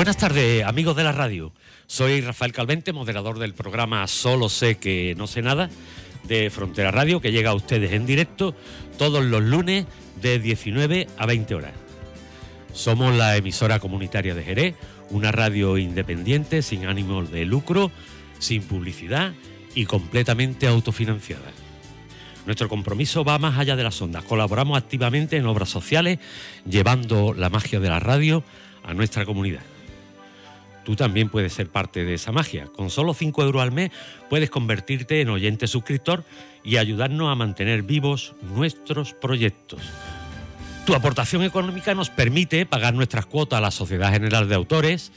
Buenas tardes, amigos de la radio. Soy Rafael Calvente, moderador del programa Solo sé que no sé nada, de Frontera Radio, que llega a ustedes en directo todos los lunes de 19 a 20 horas. Somos la emisora comunitaria de Jerez, una radio independiente, sin ánimo de lucro, sin publicidad y completamente autofinanciada. Nuestro compromiso va más allá de las ondas. Colaboramos activamente en obras sociales, llevando la magia de la radio a nuestra comunidad. Tú también puedes ser parte de esa magia. Con solo 5 euros al mes puedes convertirte en oyente suscriptor y ayudarnos a mantener vivos nuestros proyectos. Tu aportación económica nos permite pagar nuestras cuotas a la Sociedad General de Autores,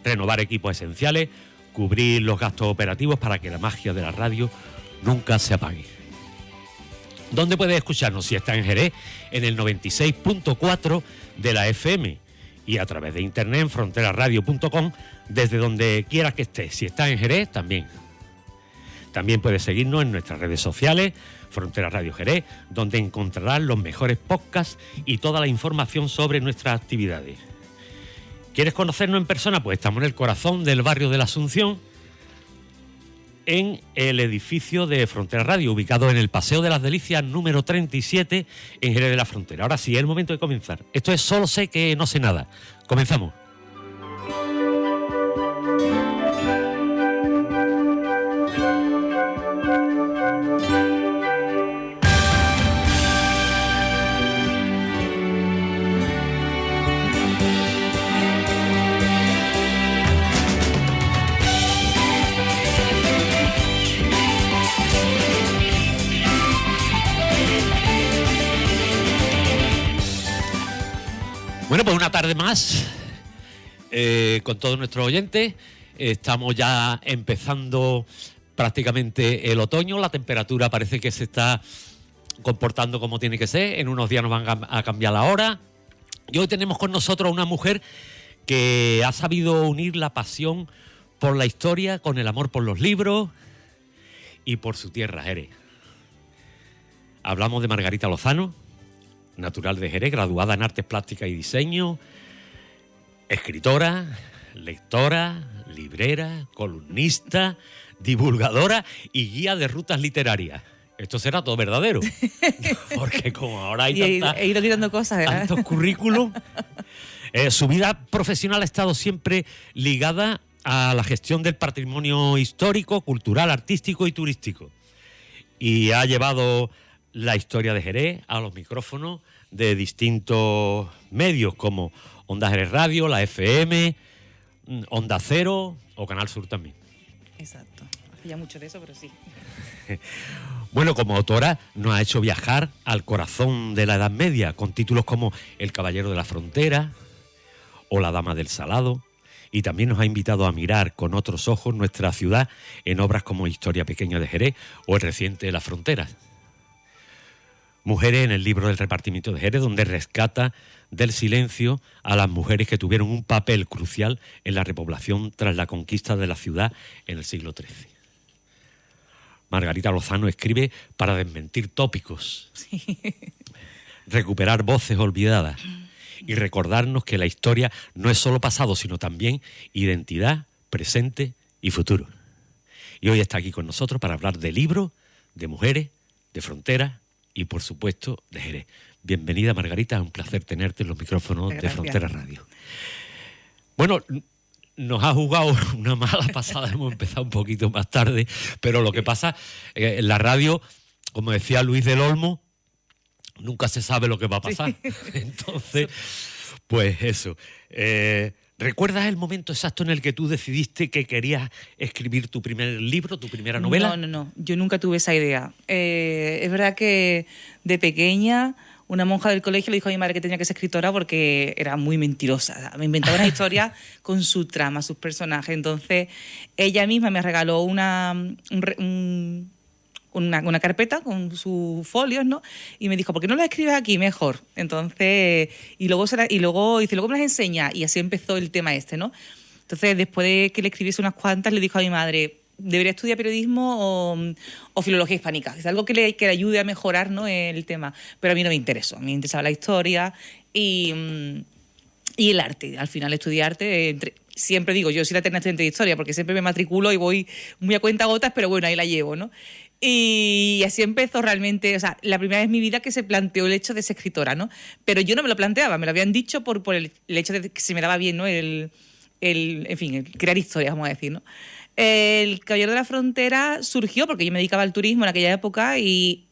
renovar equipos esenciales, cubrir los gastos operativos para que la magia de la radio nunca se apague. ¿Dónde puedes escucharnos? Si está en Jerez, en el 96.4 de la FM y a través de internet en fronteraradio.com, desde donde quieras que estés. Si estás en Jerez, también. También puedes seguirnos en nuestras redes sociales, Frontera Radio Jerez, donde encontrarás los mejores podcasts y toda la información sobre nuestras actividades. ¿Quieres conocernos en persona? Pues estamos en el corazón del barrio de la Asunción, en el edificio de Frontera Radio, ubicado en el Paseo de las Delicias número 37, en Jerez de la Frontera. Ahora sí, es el momento de comenzar. Esto es Solo sé que no sé nada. Comenzamos. Bueno, pues una tarde más con todos nuestros oyentes. Estamos ya empezando prácticamente el otoño. La temperatura parece que se está comportando como tiene que ser. En unos días nos van a cambiar la hora. Y hoy tenemos con nosotros a una mujer que ha sabido unir la pasión por la historia con el amor por los libros y por su tierra, Jerez. Hablamos de Margarita Lozano, natural de Jerez, graduada en Artes Plásticas y Diseño, escritora, lectora, librera, columnista, divulgadora y guía de rutas literarias. Esto será todo verdadero, porque como ahora hay he ido quitando cosas, ¿verdad? tantos currículum, su vida profesional ha estado siempre ligada a la gestión del patrimonio histórico, cultural, artístico y turístico. Y ha llevado la historia de Jerez a los micrófonos de distintos medios como Onda Jerez Radio, la FM, Onda Cero o Canal Sur también. Exacto. Hace ya mucho de eso, pero sí. Bueno, como autora nos ha hecho viajar al corazón de la Edad Media con títulos como El Caballero de la Frontera o La Dama del Salado, y también nos ha invitado a mirar con otros ojos nuestra ciudad en obras como Historia Pequeña de Jerez o el reciente La Frontera. Mujeres en el libro del repartimiento de Jerez, donde rescata del silencio a las mujeres que tuvieron un papel crucial en la repoblación tras la conquista de la ciudad en el siglo XIII. Margarita Lozano escribe para desmentir tópicos, sí, recuperar voces olvidadas y recordarnos que la historia no es solo pasado, sino también identidad, presente y futuro. Y hoy está aquí con nosotros para hablar de libros, de mujeres, de fronteras y, por supuesto, de Jerez. Bienvenida, Margarita, es un placer tenerte en los micrófonos de Frontera Radio. Bueno, nos ha jugado una mala pasada, hemos empezado un poquito más tarde, pero lo que pasa, en la radio, como decía Luis del Olmo, nunca se sabe lo que va a pasar. Sí. Entonces, pues eso. ¿Recuerdas el momento exacto en el que tú decidiste que querías escribir tu primer libro, tu primera novela? No. Yo nunca tuve esa idea. Es verdad que de pequeña una monja del colegio le dijo a mi madre que tenía que ser escritora porque era muy mentirosa. Me inventaba una historia con su trama, sus personajes. Entonces, ella misma me regaló una carpeta con sus folios, ¿no? Y me dijo, ¿por qué no la escribes aquí mejor? Entonces, y luego dice, luego me las enseña, y así empezó el tema este, ¿no? Entonces, después de que le escribiese unas cuantas, le dijo a mi madre, debería estudiar periodismo o filología hispánica. Es algo que le ayude a mejorar, ¿no?, el tema. Pero a mí no me interesó. A mí me interesaba la historia y Y el arte. Al final estudié arte. Siempre digo, yo soy la eterna estudiante de historia, porque siempre me matriculo y voy muy a cuentagotas, pero bueno, ahí la llevo, ¿no? Y así empezó realmente, o sea, la primera vez en mi vida que se planteó el hecho de ser escritora, ¿no? Pero yo no me lo planteaba, me lo habían dicho por el hecho de que se me daba bien, ¿no? En fin, el crear historias, vamos a decir, ¿no? El Caballero de la Frontera surgió porque yo me dedicaba al turismo en aquella época y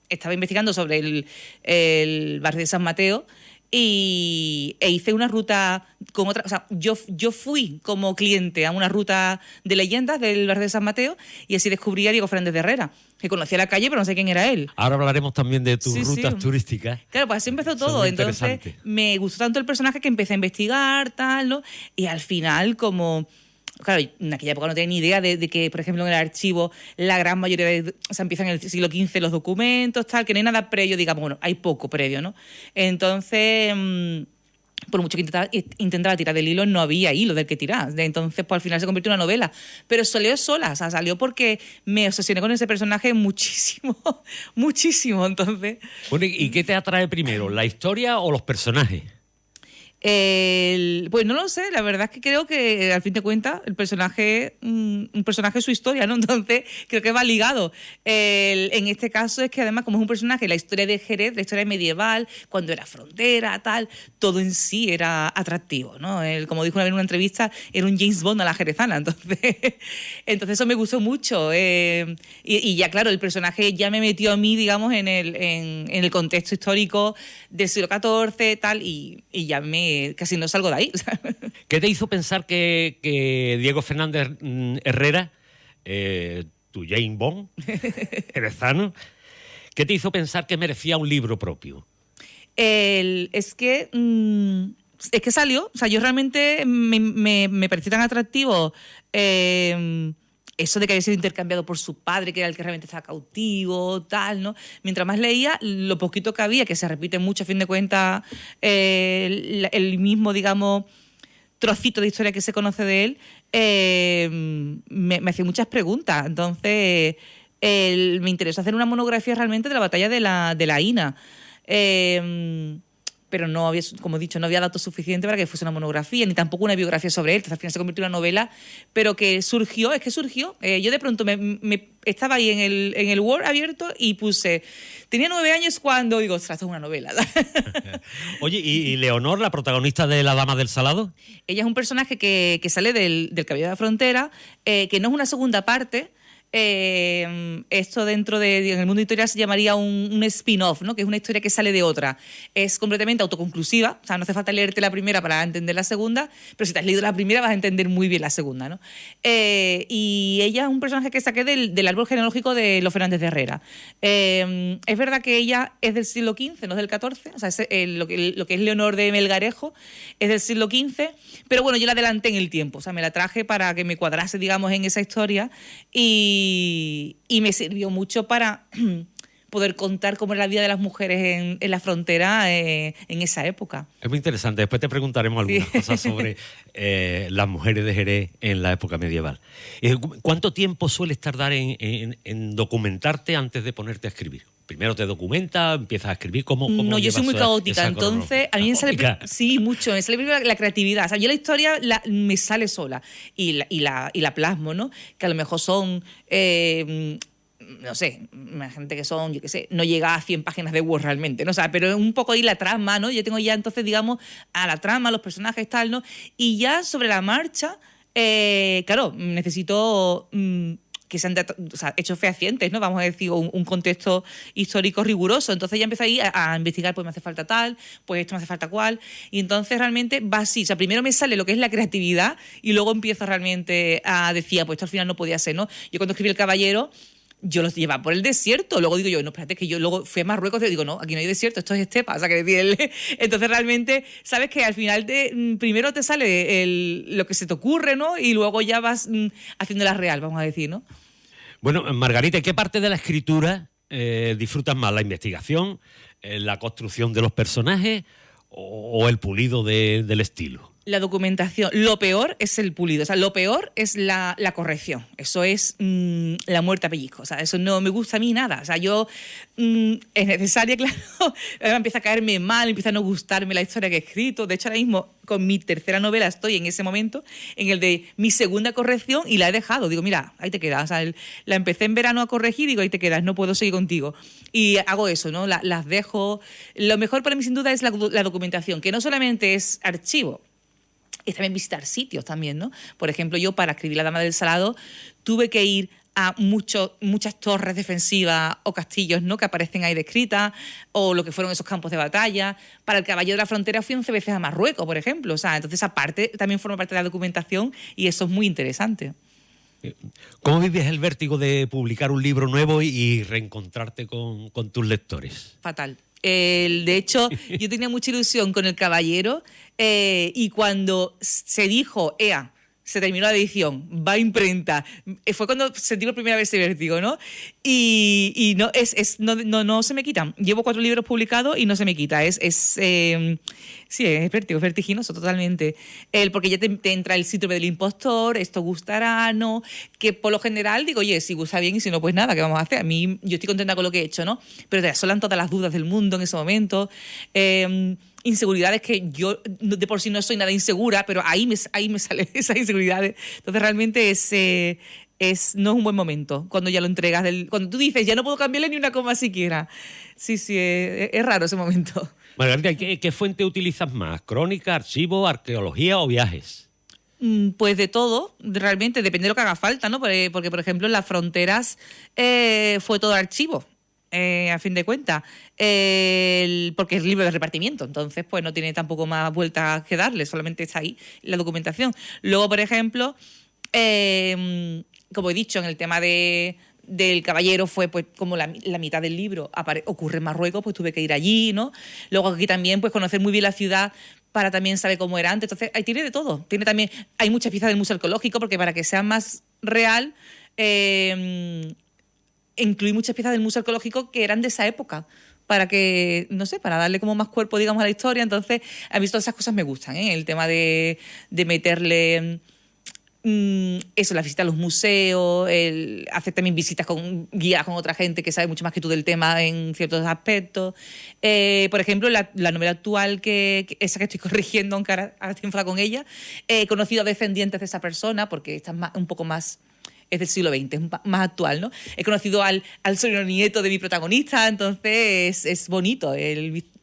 estaba investigando sobre el barrio de San Mateo e hice una ruta con otra, o sea, yo fui como cliente a una ruta de leyendas del barrio de San Mateo y así descubrí a Diego Fernández de Herrera, que conocía la calle pero no sé quién era él. Ahora hablaremos también de tus rutas turísticas. Claro, pues así empezó todo. Entonces me gustó tanto el personaje que empecé a investigar, tal, ¿no? Y al final, como... Claro, en aquella época no tenía ni idea de que, por ejemplo, en el archivo la gran mayoría o sea, empiezan en el siglo XV los documentos, tal, que no hay nada previo, digamos, bueno, hay poco previo, ¿no? Entonces, por mucho que intentaba tirar del hilo, no había hilo del que tirar. Entonces, pues al final se convirtió en una novela. Pero salió sola, o sea, salió porque me obsesioné con ese personaje muchísimo, muchísimo, entonces... Bueno, ¿y qué te atrae primero, la historia o los personajes? Pues no lo sé, la verdad es que creo que al fin de cuentas el personaje, un personaje es su historia, ¿no? Entonces creo que va ligado. En este caso es que además como es un personaje, la historia de Jerez, la historia medieval, cuando era frontera, tal, todo en sí era atractivo, ¿no? Como dijo una vez en una entrevista, era un James Bond a la jerezana, entonces eso me gustó mucho. Y ya claro, el personaje ya me metió a mí, digamos, en el contexto histórico del siglo XIV, tal, y ya casi no salgo de ahí. ¿Qué te hizo pensar que Diego Fernández Herrera, tu James Bond, jerezano, qué te hizo pensar que merecía un libro propio? Es que salió, o sea, yo realmente me pareció tan atractivo eso de que había sido intercambiado por su padre, que era el que realmente estaba cautivo, tal, ¿no? Mientras más leía, lo poquito que había, que se repite mucho a fin de cuentas, el mismo, digamos, trocito de historia que se conoce de él, me hacía muchas preguntas. Entonces, me interesó hacer una monografía realmente de la batalla de la Ina. Pero no había, como he dicho, no había datos suficientes para que fuese una monografía, ni tampoco una biografía sobre él. Entonces, al final se convirtió en una novela, pero que surgió. Yo de pronto me estaba ahí en el Word abierto y puse... Tenía 9 años cuando digo, ostras, esto es una novela. Oye, ¿y Leonor, la protagonista de La Dama del Salado? Ella es un personaje que sale del Caballero de la Frontera, que no es una segunda parte. Esto dentro en el mundo editorial se llamaría un spin-off, ¿no? Que es una historia que sale de otra. Es completamente autoconclusiva, o sea, no hace falta leerte la primera para entender la segunda, pero si te has leído la primera vas a entender muy bien la segunda, ¿no? Y ella es un personaje que saqué del árbol genealógico de los Fernández de Herrera. Es verdad que ella es del siglo XV, no es del XIV, o sea, lo que es Leonor de Melgarejo es del siglo XV, pero bueno, yo la adelanté en el tiempo, o sea, me la traje para que me cuadrase, digamos, en esa historia y me sirvió mucho para poder contar cómo era la vida de las mujeres en la frontera en esa época. Es muy interesante. Después te preguntaremos algunas cosas sobre las mujeres de Jerez en la época medieval. ¿Cuánto tiempo sueles tardar en documentarte antes de ponerte a escribir? Primero te documentas, empiezas a escribir. ¿Cómo no, yo soy muy caótica, entonces a mí me sale... Sí, mucho. Me sale primero la creatividad. O sea, yo la historia me sale sola y la plasmo, ¿no? Que a lo mejor son... no sé, gente que son, yo qué sé, no llega a 100 páginas de Word realmente, ¿no? O sea, pero un poco ahí la trama, ¿no? Yo tengo ya entonces, digamos, a la trama, los personajes, tal, ¿no? Y ya sobre la marcha, claro, necesito que sean hechos fehacientes, ¿no? Vamos a decir, un contexto histórico riguroso. Entonces ya empecé ahí a investigar, pues me hace falta tal, pues esto me hace falta cual. Y entonces realmente va así. O sea, primero me sale lo que es la creatividad y luego empiezo realmente a decir, pues esto al final no podía ser, ¿no? Yo cuando escribí El Caballero, yo los llevaba por el desierto. Luego digo yo, no, espérate, que yo luego fui a Marruecos y digo, no, aquí no hay desierto, esto es estepa. O sea, que decir, entonces realmente, sabes que al final primero te sale lo que se te ocurre, ¿no? Y luego ya vas haciéndola real, vamos a decir, ¿no? Bueno, Margarita, ¿qué parte de la escritura disfrutas más? ¿La investigación, la construcción de los personajes o el pulido del estilo? La documentación, lo peor es el pulido, o sea, lo peor es la corrección, eso es la muerte a pellizco, o sea, eso no me gusta a mí nada, o sea, yo es necesaria, claro, empieza a caerme mal, empieza a no gustarme la historia que he escrito, de hecho ahora mismo con mi tercera novela estoy en ese momento, en el de mi segunda corrección y la he dejado, digo, mira, ahí te quedas, o sea, la empecé en verano a corregir, digo, ahí te quedas, no puedo seguir contigo, y hago eso, ¿no? Las dejo, lo mejor para mí sin duda es la documentación, que no solamente es archivo, es también visitar sitios también, ¿no? Por ejemplo, yo para escribir La Dama del Salado tuve que ir a muchas torres defensivas o castillos, ¿no?, que aparecen ahí descritas, o lo que fueron esos campos de batalla. Para El Caballero de la Frontera fui 11 veces a Marruecos, por ejemplo. O sea, entonces aparte también forma parte de la documentación y eso es muy interesante. ¿Cómo vives el vértigo de publicar un libro nuevo y reencontrarte con tus lectores? Fatal. De hecho, yo tenía mucha ilusión con El Caballero y cuando se dijo, se terminó la edición, va a imprenta, fue cuando sentí por primera vez ese vértigo, ¿no? Y no se me quitan. Llevo 4 libros publicados y no se me quita. Sí, es vértigo, es vertiginoso totalmente. Porque ya te entra el síndrome del impostor, esto gustará, ¿no? Que por lo general digo, oye, si gusta bien y si no, pues nada, ¿qué vamos a hacer? A mí, yo estoy contenta con lo que he hecho, ¿no? Pero te asolan todas las dudas del mundo en ese momento. Inseguridades que yo de por sí no soy nada insegura, pero ahí me salen esas inseguridades. Entonces realmente no es un buen momento cuando ya lo entregas. Cuando tú dices, ya no puedo cambiarle ni una coma siquiera. Sí, es raro ese momento. Margarita, ¿qué fuente utilizas más? ¿Crónica, archivo, arqueología o viajes? Pues de todo, realmente, depende de lo que haga falta, ¿no? Porque por ejemplo, en Las Fronteras fue todo archivo. A fin de cuentas, porque es libro de repartimiento, entonces pues no tiene tampoco más vueltas que darle, solamente está ahí la documentación. Luego, por ejemplo, como he dicho, en el tema del Caballero fue pues como la mitad del libro ocurre en Marruecos, pues tuve que ir allí, ¿no? Luego aquí también pues conocer muy bien la ciudad para también saber cómo era antes. Entonces ahí tiene de todo. Hay muchas piezas del Museo Arqueológico porque para que sea más real incluí muchas piezas del Museo Arqueológico que eran de esa época, para que, no sé, para darle como más cuerpo, digamos, a la historia. Entonces, a mí todas esas cosas me gustan, ¿eh? El tema de meterle eso, la visita a los museos, hacer también visitas guías con otra gente que sabe mucho más que tú del tema en ciertos aspectos. Por ejemplo, la novela actual, esa que estoy corrigiendo, aunque ahora estoy enfadada con ella, he conocido a descendientes de esa persona, porque esta es un poco más... es del siglo XX, es más actual, ¿no? He conocido al sobrino nieto de mi protagonista, entonces es bonito,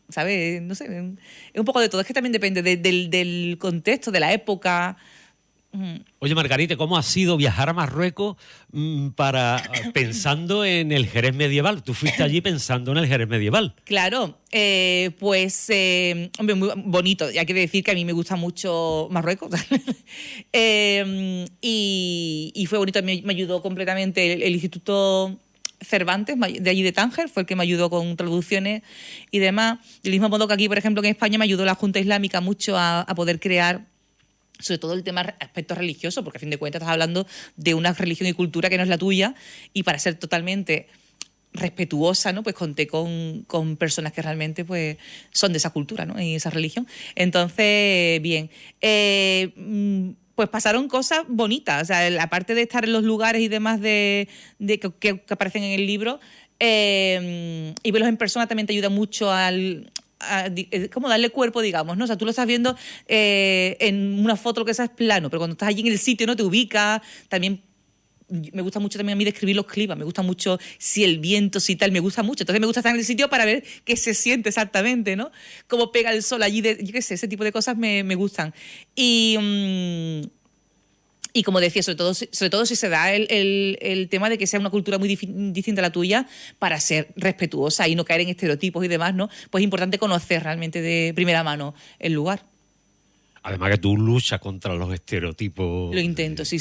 ¿sabes? No sé, es un poco de todo. Es que también depende del contexto, de la época. Oye, Margarita, ¿cómo ha sido viajar a Marruecos pensando en el Jerez medieval? Tú fuiste allí pensando en el Jerez medieval. Claro, hombre, muy bonito. Hay que decir que a mí me gusta mucho Marruecos. Y fue bonito, me ayudó completamente el Instituto Cervantes, de allí de Tánger, fue el que me ayudó con traducciones y demás. Del mismo modo que aquí, por ejemplo, que en España me ayudó la Junta Islámica mucho a poder crear sobre todo el tema aspecto religioso, porque a fin de cuentas estás hablando de una religión y cultura que no es la tuya, y para ser totalmente respetuosa, ¿no? Pues conté con personas que realmente pues son de esa cultura, ¿no? Y esa religión. Entonces, bien. Pues pasaron cosas bonitas. O sea, aparte de estar en los lugares y demás que aparecen en el libro, y verlos en persona también te ayuda mucho como darle cuerpo, digamos, ¿no? O sea, tú lo estás viendo en una foto, lo que sea es plano, pero cuando estás allí en el sitio, ¿no? Te ubicas. También me gusta mucho también a mí describir los climas, me gusta mucho si el viento, si tal, me gusta mucho. Entonces me gusta estar en el sitio para ver qué se siente exactamente, ¿no? Cómo pega el sol allí, yo qué sé, ese tipo de cosas me gustan. Y como decía, sobre todo si se da el tema de que sea una cultura muy distinta a la tuya, para ser respetuosa y no caer en estereotipos y demás, ¿no? Pues es importante conocer realmente de primera mano el lugar. Además que tú luchas contra los estereotipos. Lo intento, sí.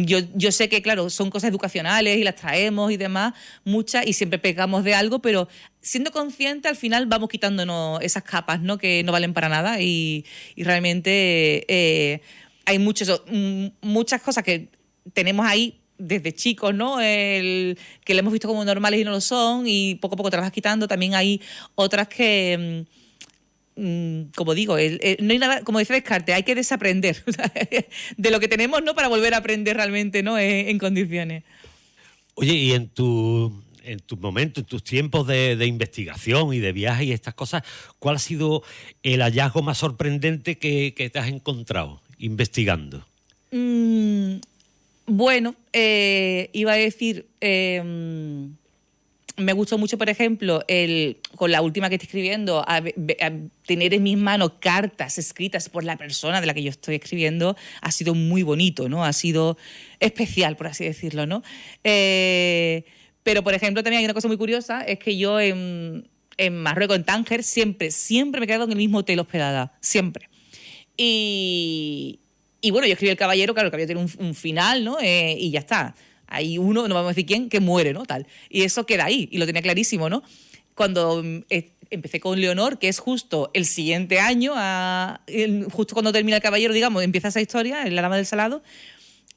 Yo sé que, claro, son cosas educacionales y las traemos y demás, muchas, y siempre pegamos de algo, pero siendo consciente, al final vamos quitándonos esas capas, ¿no? Que no valen para nada y realmente... hay muchas cosas que tenemos ahí desde chicos, ¿no? Que le hemos visto como normales y no lo son, y poco a poco te las vas quitando. También hay otras que como digo, no hay nada, como dice Descartes, hay que desaprender de lo que tenemos, ¿no? Para volver a aprender realmente, ¿no? En condiciones. Oye, y en tus momentos, en tus tiempos de investigación y de viaje y estas cosas, ¿cuál ha sido el hallazgo más sorprendente que te has encontrado investigando? Bueno, iba a decir, me gustó mucho, por ejemplo, con la última que estoy escribiendo, a tener en mis manos cartas escritas por la persona de la que yo estoy escribiendo, ha sido muy bonito, ¿no? Ha sido especial, por así decirlo, ¿no? Pero, por ejemplo, también hay una cosa muy curiosa, es que yo en Marruecos, en Tánger, siempre me he quedado en el mismo hotel hospedada, siempre. Y bueno, yo escribí El Caballero, claro, el Caballero tiene un final, ¿no? Y ya está. Hay uno, no vamos a decir quién, que muere, ¿no? Tal. Y eso queda ahí, y lo tenía clarísimo, ¿no? Cuando empecé con Leonor, que es justo el siguiente año, justo cuando termina El Caballero, digamos, empieza esa historia, La Dama del Salado.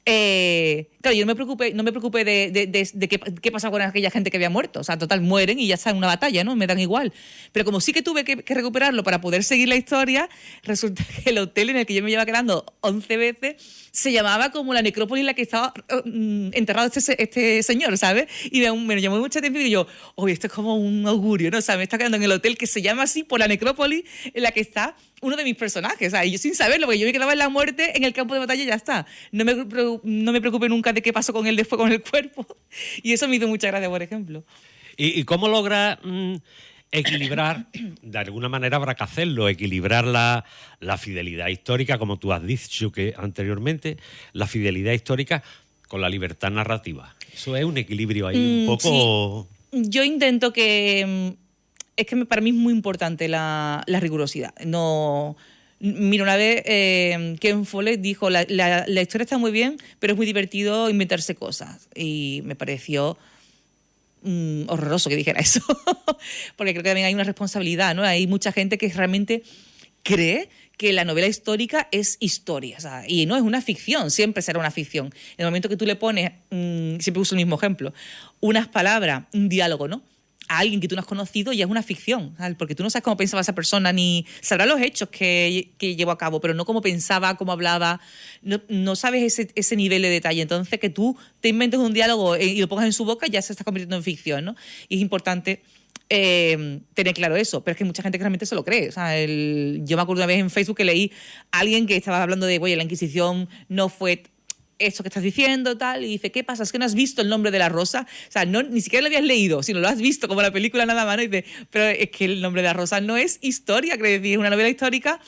Claro, yo no me preocupé de qué pasaba con aquella gente que había muerto. O sea, total, mueren y ya está en una batalla, ¿no? Me dan igual. Pero como sí que tuve que recuperarlo para poder seguir la historia, resulta que el hotel en el que yo me llevaba quedando 11 veces se llamaba como la necrópolis en la que estaba enterrado este señor, ¿sabes? Y me llamó mucha atención y yo, oye, esto es como un augurio, ¿no? O sea, me está quedando en el hotel que se llama así por la necrópolis en la que está uno de mis personajes, o sea, y yo sin saberlo, porque yo me quedaba en la muerte en el campo de batalla y ya está. No me preocupé nunca de qué pasó con él después con el cuerpo. Y eso me hizo mucha gracia, por ejemplo. ¿Y cómo logras equilibrar, de alguna manera habrá que hacerlo, equilibrar la fidelidad histórica, como tú has dicho que anteriormente, la fidelidad histórica con la libertad narrativa? Eso es un equilibrio ahí un poco... Sí. Yo intento que... Es que para mí es muy importante la rigurosidad. No, mira, una vez Ken Follett dijo, la historia está muy bien, pero es muy divertido inventarse cosas. Y me pareció horroroso que dijera eso. Porque creo que también hay una responsabilidad, ¿no? Hay mucha gente que realmente cree que la novela histórica es historia, o sea, y no es una ficción, siempre será una ficción. En el momento que tú le pones, siempre uso el mismo ejemplo, unas palabras, un diálogo, ¿no? A alguien que tú no has conocido ya es una ficción, ¿sabes? Porque tú no sabes cómo pensaba esa persona, ni sabrás los hechos que llevó a cabo, pero no cómo pensaba, cómo hablaba, no sabes ese nivel de detalle. Entonces, que tú te inventes un diálogo y lo pongas en su boca ya se está convirtiendo en ficción, ¿no? Y es importante tener claro eso, pero es que hay mucha gente que realmente se lo cree. O sea, yo me acuerdo una vez en Facebook que leí a alguien que estaba hablando de, oye, la Inquisición no fue eso que estás diciendo, tal, y dice, ¿qué pasa? ¿Es que no has visto El nombre de la rosa? O sea, ni siquiera lo habías leído, sino lo has visto como la película nada más, ¿no? Y dice, pero es que El nombre de la rosa no es historia, es una novela histórica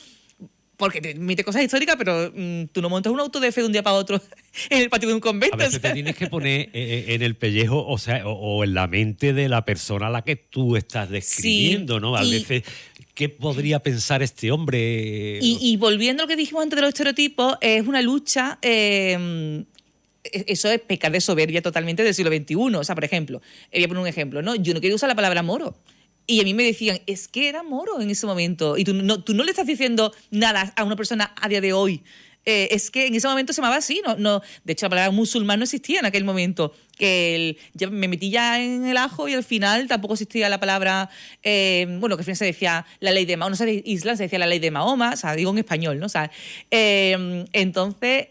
porque te emite cosas históricas, pero tú no montas un auto de fe de un día para otro en el patio de un convento. A veces te tienes que poner en el pellejo, o sea, o en la mente de la persona a la que tú estás describiendo, sí, ¿no? A veces, ¿qué podría pensar este hombre? Y volviendo a lo que dijimos antes de los estereotipos, es una lucha... eso es pecar de soberbia totalmente del siglo XXI. O sea, por ejemplo, voy a poner un ejemplo, ¿no? Yo no quería usar la palabra moro. Y a mí me decían, es que era moro en ese momento. Y tú no le estás diciendo nada a una persona a día de hoy. Es que en ese momento se llamaba así. No. De hecho, la palabra musulmán no existía en aquel momento. Ya me metí ya en el ajo y al final tampoco existía la palabra... bueno, que al final se decía la ley de Mahoma. No sé, de Islam se decía la ley de Mahoma. O sea, digo en español, ¿no? O sea, entonces...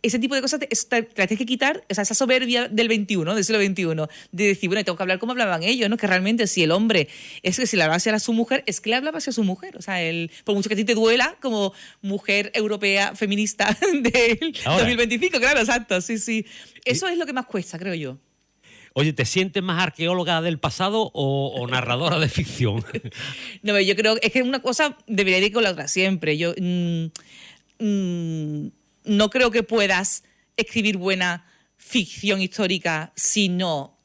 ese tipo de cosas te tienes que quitar, o sea, esa soberbia del siglo XXI, de decir, bueno, tengo que hablar como hablaban ellos, ¿no? Que realmente si el hombre, es que si le hablaba hacia su mujer, es que le hablaba hacia su mujer. O sea, por mucho que a ti te duela, como mujer europea feminista del 2025, claro, exacto, sí. Eso es lo que más cuesta, creo yo. Oye, ¿te sientes más arqueóloga del pasado o narradora de ficción? No, yo creo que es que una cosa debería ir con la otra siempre. Yo... no creo que puedas escribir buena ficción histórica si no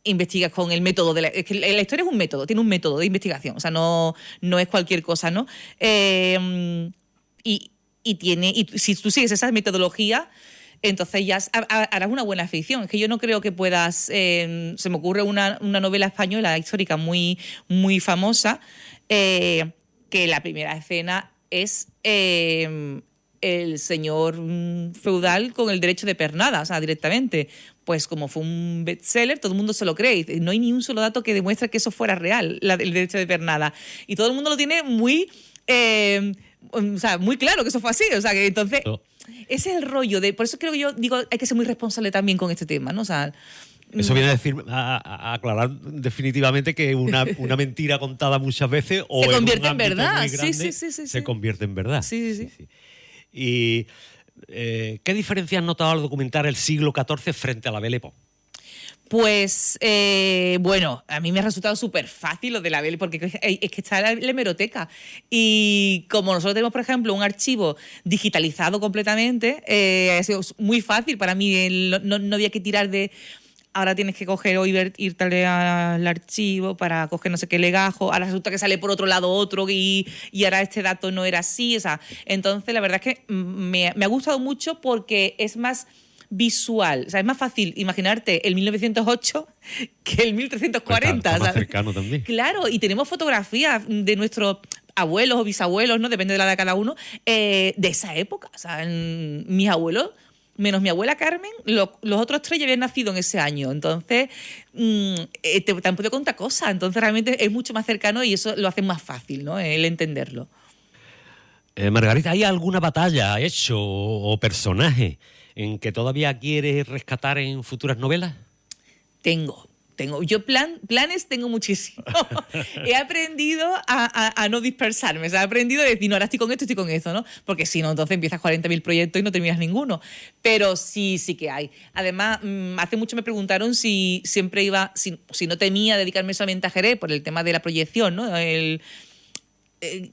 investigas con el método es que la historia es un método, tiene un método de investigación, o sea, no es cualquier cosa, ¿no? Y si tú sigues esa metodología, entonces ya harás una buena ficción. Es que yo no creo que puedas... se me ocurre una novela española histórica muy, muy famosa, que la primera escena es el señor feudal con el derecho de pernada, o sea, directamente. Pues como fue un bestseller, todo el mundo se lo cree. No hay ni un solo dato que demuestre que eso fuera real, el derecho de pernada. Y todo el mundo lo tiene muy, o sea, muy claro que eso fue así. O sea, que entonces, ese es el rollo. Por eso creo que yo digo, hay que ser muy responsable también con este tema, ¿no? O sea, eso viene a decir, a aclarar definitivamente que una mentira contada muchas veces o se convierte en un ámbito verdad. muy grande, Sí. se convierte en verdad. Sí. Y ¿qué diferencia has notado al documentar el siglo XIV frente a la Belle Époque? Pues, bueno, a mí me ha resultado súper fácil lo de la Belle, porque es que está la hemeroteca. Y como nosotros tenemos, por ejemplo, un archivo digitalizado completamente, ha sido muy fácil para mí. No había que tirar de... Ahora tienes que coger o irte al archivo para coger no sé qué legajo. Ahora resulta que sale por otro lado otro y ahora este dato no era así. O sea, entonces, la verdad es que me ha gustado mucho porque es más visual. O sea, es más fácil imaginarte el 1908 que el 1340. Está más cercano también. Claro, y tenemos fotografías de nuestros abuelos o bisabuelos, ¿no? Depende de la edad de cada uno, de esa época. O sea, mis abuelos... menos mi abuela Carmen, los otros 3 ya habían nacido en ese año. Entonces, te han podido contar cosas. Entonces, realmente es mucho más cercano y eso lo hace más fácil, ¿no? El entenderlo. Margarita, ¿hay alguna batalla, hecho o personaje en que todavía quieres rescatar en futuras novelas? Tengo. Yo planes tengo muchísimo. He aprendido a no dispersarme. O sea, he aprendido a decir, no, ahora estoy con esto, ¿no? Porque si no, entonces empiezas 40.000 proyectos y no terminas ninguno. Pero sí que hay. Además, hace mucho me preguntaron si siempre iba, si no temía dedicarme solamente a Jerez por el tema de la proyección, ¿no?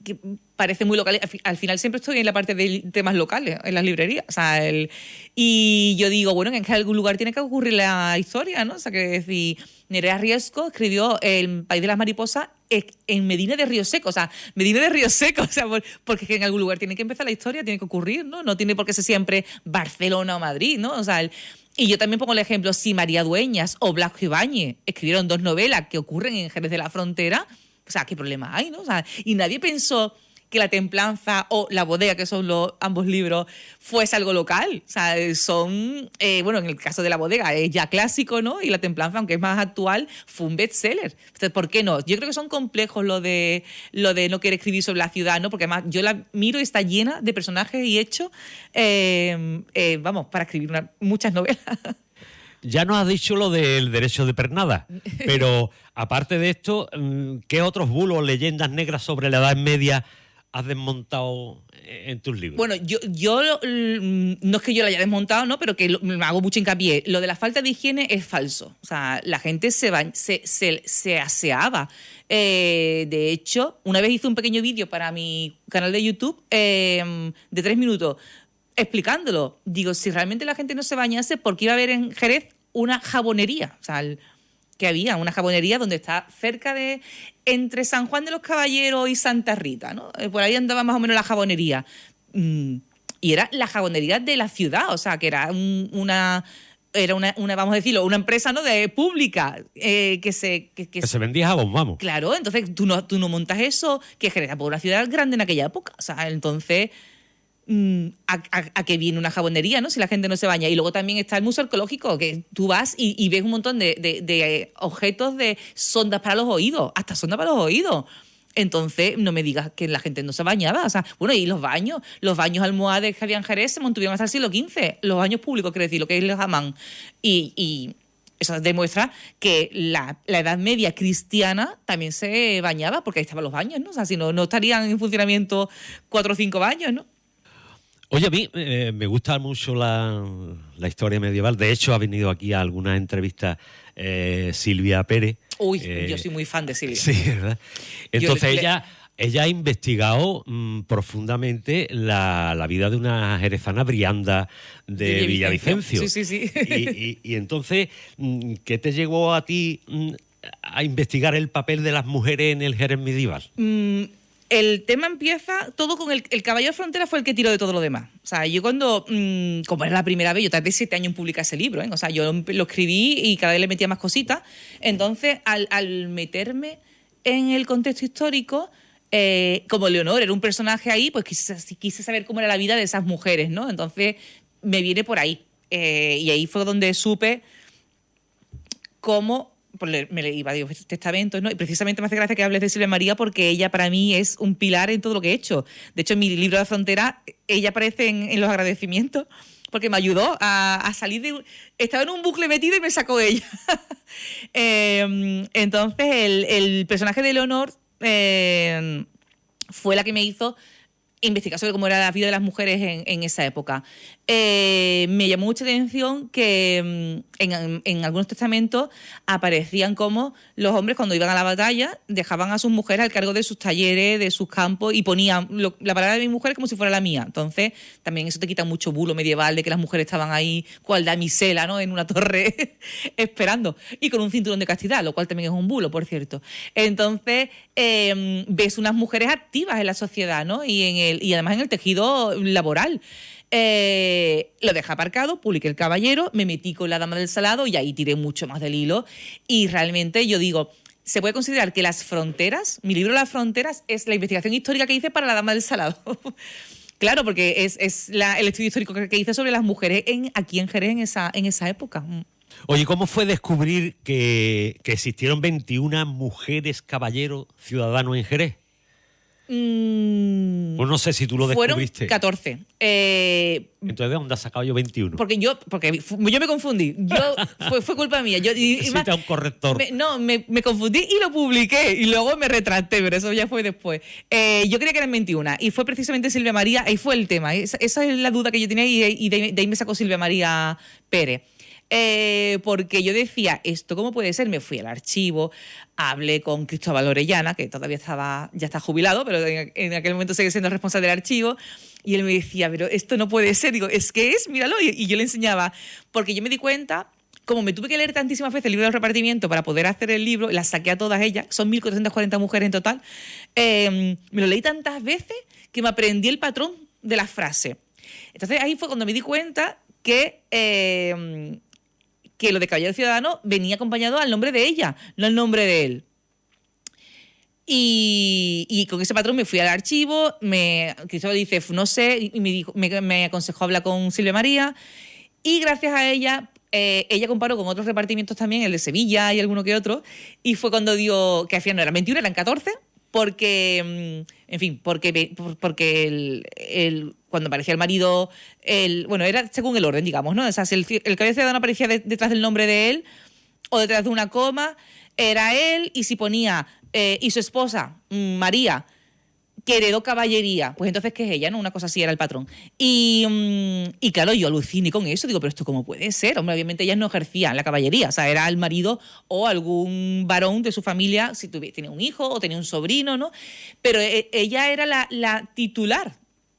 Que parece muy local. Al final siempre estoy en la parte de temas locales, en las librerías. O sea, y yo digo, bueno, en algún lugar tiene que ocurrir la historia, ¿no? O sea, que decir, Nerea Riesco escribió El País de las Mariposas en Medina de Río Seco. O sea, Medina de Río Seco. O sea, porque en algún lugar tiene que empezar la historia, tiene que ocurrir, ¿no? No tiene por qué ser siempre Barcelona o Madrid, ¿no? O sea, y yo también pongo el ejemplo, si María Dueñas o Blasco Ibáñez escribieron 2 novelas que ocurren en Jerez de la Frontera, o sea, ¿qué problema hay, no? O sea, y nadie pensó que La Templanza o La Bodega, que son ambos libros, fuese algo local. O sea, son, bueno, en el caso de La Bodega es ya clásico, ¿no? Y La Templanza, aunque es más actual, fue un bestseller. Entonces, ¿por qué no? Yo creo que son complejos lo de no querer escribir sobre la ciudad, ¿no? Porque además yo la miro y está llena de personajes y hechos, vamos, para escribir muchas novelas. Ya nos has dicho lo del derecho de pernada, pero aparte de esto, ¿qué otros bulos o leyendas negras sobre la Edad Media has desmontado en tus libros? Bueno, yo no es que yo lo haya desmontado, ¿no? Pero que me hago mucho hincapié. Lo de la falta de higiene es falso. O sea, la gente se aseaba. De hecho, una vez hice un pequeño vídeo para mi canal de YouTube de 3 minutos explicándolo. Digo, si realmente la gente no se bañase, ¿por qué iba a haber en Jerez una jabonería? O sea, que había una jabonería donde está cerca de... entre San Juan de los Caballeros y Santa Rita, ¿no? Por ahí andaba más o menos la jabonería. Y era la jabonería de la ciudad, o sea, que era una vamos a decirlo, una empresa, ¿no? pública que se vendía jabón, vamos. Claro, entonces tú no montas eso, que Jerez por una ciudad grande en aquella época. O sea, entonces... a que viene una jabonería, ¿no? Si la gente no se baña. Y luego también está el Museo Arqueológico, que tú vas y ves un montón de objetos de sondas para los oídos, hasta sondas para los oídos. Entonces, no me digas que la gente no se bañaba. O sea, bueno, y los baños almohades que había en Jerez se mantuvieron hasta el siglo XV. Los baños públicos, quiero decir, lo que es el hammam. Y eso demuestra que la Edad Media cristiana también se bañaba, porque ahí estaban los baños, ¿no? O sea, si no estarían en funcionamiento 4 o 5 baños, ¿no? Oye, a mí me gusta mucho la historia medieval. De hecho, ha venido aquí a algunas entrevistas Silvia Pérez. Uy, yo soy muy fan de Silvia. Sí, ¿verdad? Entonces ella ha investigado profundamente la vida de una jerezana Brianda de Villavicencio. Sí. Y entonces, ¿qué te llevó a ti a investigar el papel de las mujeres en el Jerez medieval? El tema empieza todo con el caballo de frontera, fue el que tiró de todo lo demás. O sea, yo cuando, como era la primera vez, yo tardé 7 años en publicar ese libro, ¿eh? O sea, yo lo escribí y cada vez le metía más cositas. Entonces, al meterme en el contexto histórico, como Leonor era un personaje ahí, pues quise saber cómo era la vida de esas mujeres, ¿no? Entonces me viene por ahí. Y ahí fue donde supe cómo pues me leí varios testamentos, ¿no? Y precisamente me hace gracia que hables de Silvia María porque ella para mí es un pilar en todo lo que he hecho. De hecho, en mi libro de la frontera, ella aparece en los agradecimientos porque me ayudó a salir de... Estaba en un bucle metido y me sacó ella. Entonces, el personaje de Leonor fue la que me hizo investigar sobre cómo era la vida de las mujeres en esa época. Me llamó mucha atención que en algunos testamentos aparecían como los hombres cuando iban a la batalla dejaban a sus mujeres al cargo de sus talleres, de sus campos y ponían la palabra de mi mujer como si fuera la mía. Entonces también eso te quita mucho bulo medieval de que las mujeres estaban ahí cual damisela, ¿no? En una torre esperando y con un cinturón de castidad, lo cual también es un bulo, por cierto. Entonces ves unas mujeres activas en la sociedad, ¿no? Y además en el tejido laboral. Lo dejé aparcado, publiqué El Caballero, me metí con La Dama del Salado y ahí tiré mucho más del hilo. Y realmente yo digo, se puede considerar que Las Fronteras, mi libro Las Fronteras, es la investigación histórica que hice para La Dama del Salado. Claro, porque es el estudio histórico que hice sobre las mujeres aquí en Jerez en esa época. Oye, ¿cómo fue descubrir que existieron 21 mujeres caballeros ciudadanos en Jerez? Pues no sé si tú lo descubriste. Fueron 14. Entonces, ¿de dónde has sacado yo 21? Porque yo me confundí. Fue culpa mía. Necesita un corrector. Me confundí y lo publiqué. Y luego me retracté, pero eso ya fue después. Yo creía que eran 21. Y fue precisamente Silvia María. Ahí fue el tema. Esa es la duda que yo tenía y de ahí me sacó Silvia María Pérez. Porque yo decía, ¿esto cómo puede ser? Me fui al archivo, hablé con Cristóbal Orellana, que todavía ya está jubilado, pero en aquel momento sigue siendo responsable del archivo, y él me decía, pero esto no puede ser. Digo, es que es, míralo. Y yo le enseñaba, porque yo me di cuenta, como me tuve que leer tantísimas veces el libro del repartimiento para poder hacer el libro, las saqué a todas ellas, son 1.440 mujeres en total, me lo leí tantas veces que me aprendí el patrón de la frase. Entonces ahí fue cuando me di cuenta que lo de Caballero Ciudadano venía acompañado al nombre de ella, no al nombre de él. Y con ese patrón me fui al archivo, Cristóbal dice, no sé, y me aconsejó hablar con Silvia María, y gracias a ella, ella comparó con otros repartimientos también, el de Sevilla y alguno que otro, y fue cuando dio, que al final no eran 21, eran 14, porque, en fin, porque cuando aparecía el marido, bueno, era según el orden, digamos, ¿no? O sea, si el caballero ciudadano aparecía detrás del nombre de él o detrás de una coma, era él, y si ponía y su esposa, María, que heredó caballería, pues entonces, ¿qué es ella? ¿No? Una cosa así era el patrón. Y claro, yo aluciné con eso, digo, pero ¿esto cómo puede ser? Hombre, obviamente ellas no ejercían la caballería, o sea, era el marido o algún varón de su familia, si tenía un hijo o tenía un sobrino, ¿no? Pero ella era la titular,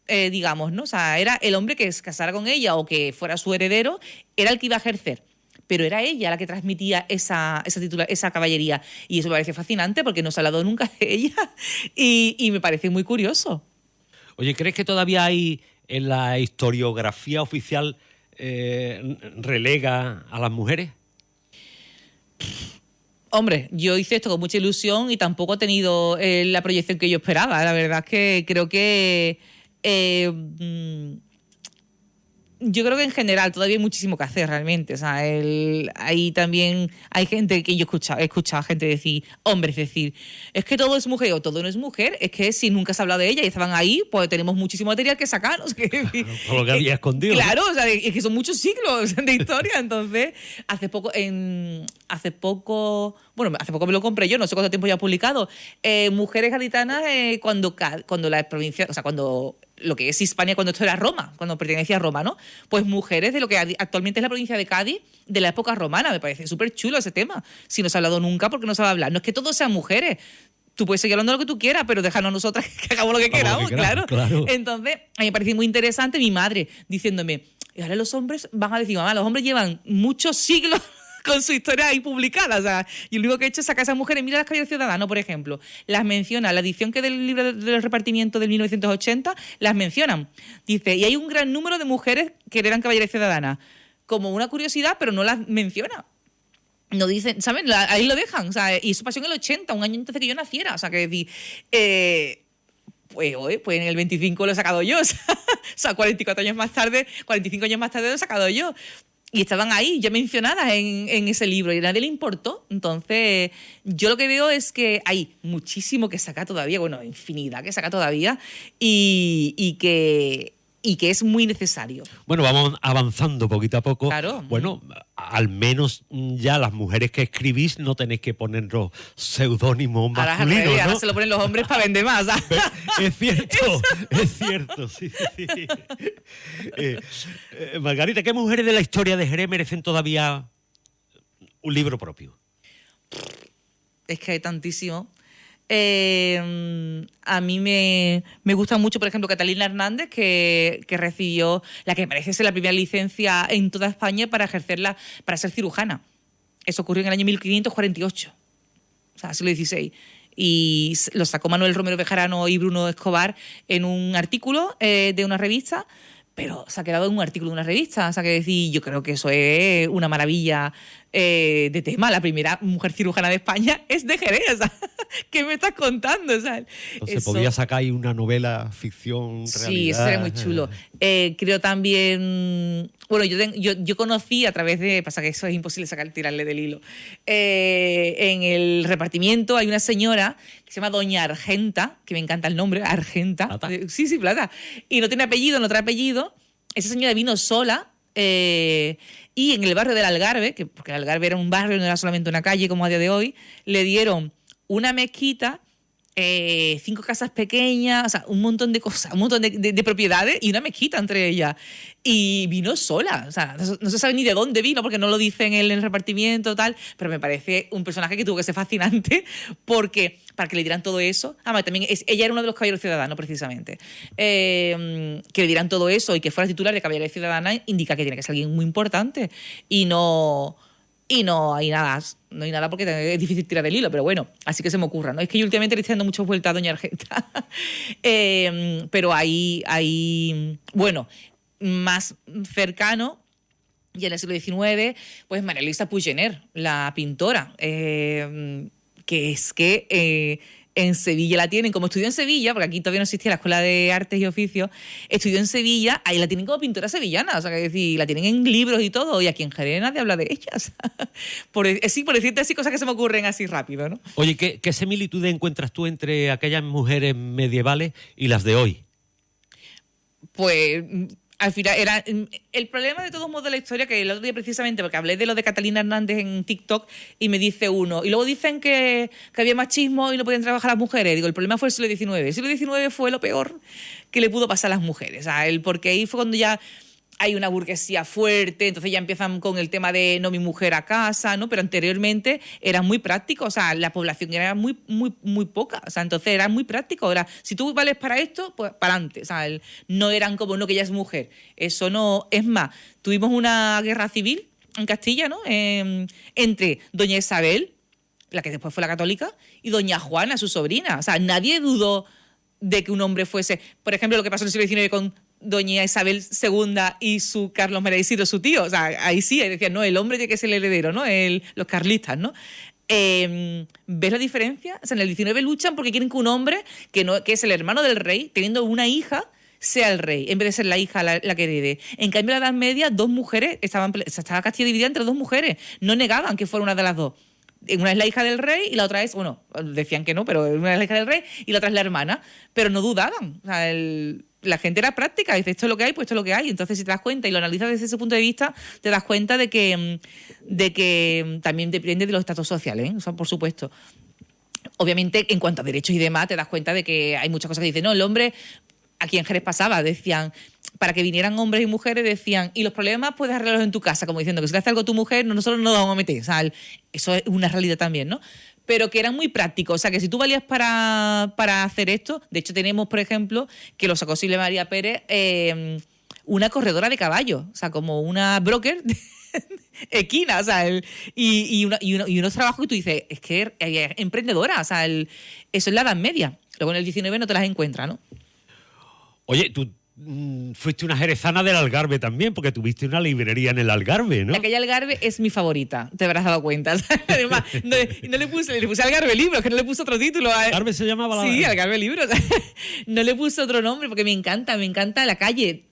digamos, ¿no? O sea, era el hombre que se casara con ella o que fuera su heredero, era el que iba a ejercer. Pero era ella la que transmitía esa caballería. Y eso me parece fascinante porque no se ha hablado nunca de ella y me parece muy curioso. Oye, ¿crees que todavía hay en la historiografía oficial relega a las mujeres? Hombre, yo hice esto con mucha ilusión y tampoco ha tenido la proyección que yo esperaba. La verdad es que creo que... yo creo que en general todavía hay muchísimo que hacer realmente. O sea, ahí también hay gente que he escuchado a gente decir, hombres decir, es que todo es mujer o todo no es mujer, es que si nunca se ha hablado de ella y estaban ahí, pues tenemos muchísimo material que sacar. O sea, por lo que había escondido. Claro, o sea, es que son muchos siglos de historia. Entonces, hace poco me lo compré yo, no sé cuánto tiempo ya he publicado. Mujeres gaditanas cuando la provincia, o sea, cuando lo que es Hispania, cuando esto era Roma, cuando pertenecía a Roma, ¿no? Pues mujeres de lo que actualmente es la provincia de Cádiz, de la época romana. Me parece súper chulo ese tema. Si no se ha hablado nunca, ¿por qué no se va a hablar? No es que todos sean mujeres. Tú puedes seguir hablando de lo que tú quieras, pero déjanos a nosotras que hagamos lo que queramos, claro. Entonces, a mí me parece muy interesante mi madre diciéndome, y ahora los hombres van a decir, mamá, los hombres llevan muchos siglos con su historia ahí publicada. O sea, y lo único que he hecho es sacar a esas mujeres. Mira las Caballeros Ciudadanos, por ejemplo. Las menciona, la edición que del libro del repartimiento del 1980, las mencionan. Dice, y hay un gran número de mujeres que eran Caballeros Ciudadanas. Como una curiosidad, pero no las menciona. No dicen, ¿saben? Ahí lo dejan. O sea, y eso pasó en el 80, un año antes de que yo naciera. O sea, que decir, Pues, oye, pues en el 25 lo he sacado yo. O sea, 44 años más tarde, 45 años más tarde lo he sacado yo. Y estaban ahí, ya mencionadas en ese libro, y a nadie le importó. Entonces, yo lo que veo es que hay muchísimo que sacar todavía, bueno, infinidad que sacar todavía, y que es muy necesario. Bueno, vamos avanzando poquito a poco. Claro. Bueno, al menos ya las mujeres que escribís no tenéis que ponerlos seudónimos masculinos, ¿no? Ahora se lo ponen los hombres para vender más. Es cierto, sí. Margarita, ¿qué mujeres de la historia de Jerez merecen todavía un libro propio? Es que hay tantísimo. A mí me gusta mucho, por ejemplo, Catalina Hernández, que recibió la que parece ser la primera licencia en toda España para ejercerla, para ser cirujana. Eso ocurrió en el año 1548, o sea, siglo XVI. Y lo sacó Manuel Romero Bejarano y Bruno Escobar en un artículo de una revista, pero se ha quedado en un artículo de una revista. O sea, que decir, yo creo que eso es una maravilla de tema. La primera mujer cirujana de España es de Jerez. O sea, ¿qué me estás contando? O sea, entonces, eso, podría sacar ahí una novela, ficción, sí, realidad. eso sería muy chulo. Creo también... Bueno, yo conocí a través de... Pasa que eso es imposible tirarle del hilo. En el repartimiento hay una señora que se llama Doña Argenta, que me encanta el nombre, Argenta. ¿Plata? Sí, Plata. Y no tiene apellido, no trae apellido. Esa señora vino sola y en el barrio del Algarve, porque el Algarve era un barrio, no era solamente una calle como a día de hoy, le dieron una mezquita, 5 casas pequeñas, o sea, un montón de cosas, un montón de propiedades y una mezquita entre ellas. Y vino sola, o sea, no se sabe ni de dónde vino porque no lo dicen en el repartimiento tal, pero me parece un personaje que tuvo que ser fascinante porque para que le dieran todo eso, además también ella era uno de los caballeros ciudadanos precisamente, que le dieran todo eso y que fuera titular de Caballería Ciudadana indica que tiene que ser alguien muy importante y no hay nada porque es difícil tirar del hilo, pero bueno, así que se me ocurra, ¿no? Es que yo últimamente le estoy dando muchas vueltas a Doña Argenta. Pero ahí, bueno, más cercano, y en el siglo XIX, pues María Luisa Puiggener, la pintora, que es que... en Sevilla la tienen, como estudió en Sevilla, porque aquí todavía no existía la Escuela de Artes y Oficios, estudió en Sevilla, ahí la tienen como pintora sevillana, o sea, que decir, la tienen en libros y todo, y aquí en Jerez nadie habla de ellas. por decirte así cosas que se me ocurren así rápido, ¿no? Oye, ¿qué similitudes encuentras tú entre aquellas mujeres medievales y las de hoy? Pues... Al final era el problema de todos modos de la historia, que el otro día precisamente, porque hablé de lo de Catalina Hernández en TikTok y me dice uno, y luego dicen que había machismo y no podían trabajar las mujeres. Digo, el problema fue el siglo XIX. El siglo XIX fue lo peor que le pudo pasar a las mujeres. O sea, porque ahí fue cuando ya hay una burguesía fuerte, entonces ya empiezan con el tema de no mi mujer a casa, ¿no? Pero anteriormente era muy práctico, o sea, la población era muy, muy, muy poca, o sea, entonces era muy práctico, era, si tú vales para esto, pues para adelante, o sea, no eran como, no, que ella es mujer, eso no, es más, tuvimos una guerra civil en Castilla, ¿no? Entre doña Isabel, la que después fue la católica, y doña Juana, su sobrina, o sea, nadie dudó de que un hombre fuese, por ejemplo, lo que pasó en el siglo XIX con doña Isabel II y su Carlos María Isidro, su tío. O sea, ahí sí, ahí decían, no, el hombre tiene que ser el heredero, ¿no? Los carlistas, ¿no? ¿Ves la diferencia? O sea, en el 19 luchan porque quieren que un hombre, que es el hermano del rey, teniendo una hija, sea el rey, en vez de ser la hija la que herede. En cambio, en la Edad Media, dos mujeres, estaba Castilla dividida entre dos mujeres. No negaban que fuera una de las dos. Una es la hija del rey y la otra es, bueno, decían que no, pero una es la hija del rey y la otra es la hermana. Pero no dudaban. O sea, la gente era práctica, dice, esto es lo que hay, pues esto es lo que hay. Entonces, si te das cuenta y lo analizas desde ese punto de vista, te das cuenta de que también depende de los estatus sociales, ¿eh? O sea, por supuesto. Obviamente, en cuanto a derechos y demás, te das cuenta de que hay muchas cosas que dicen, no, el hombre, aquí en Jerez pasaba, decían, para que vinieran hombres y mujeres, decían, y los problemas puedes arreglarlos en tu casa, como diciendo que si le hace algo a tu mujer, nosotros no nos vamos a meter. O sea, eso es una realidad también, ¿no? Pero que eran muy prácticos, o sea, que si tú valías para hacer esto, de hecho tenemos, por ejemplo, que lo sacó Silvia María Pérez, una corredora de caballos, o sea, como una broker equina, o sea, y unos trabajos que tú dices, es que es emprendedora, o sea, eso es la Edad Media. Luego en el 19 no te las encuentras, ¿no? Oye, tú fuiste una jerezana del Algarve también, porque tuviste una librería en el Algarve, ¿no? La calle Algarve es mi favorita, te habrás dado cuenta. Además, no le puse Algarve Libros, que no le puse otro título. ¿Algarve se llamaba? Sí, Algarve Libros. No le puse otro nombre porque me encanta la calle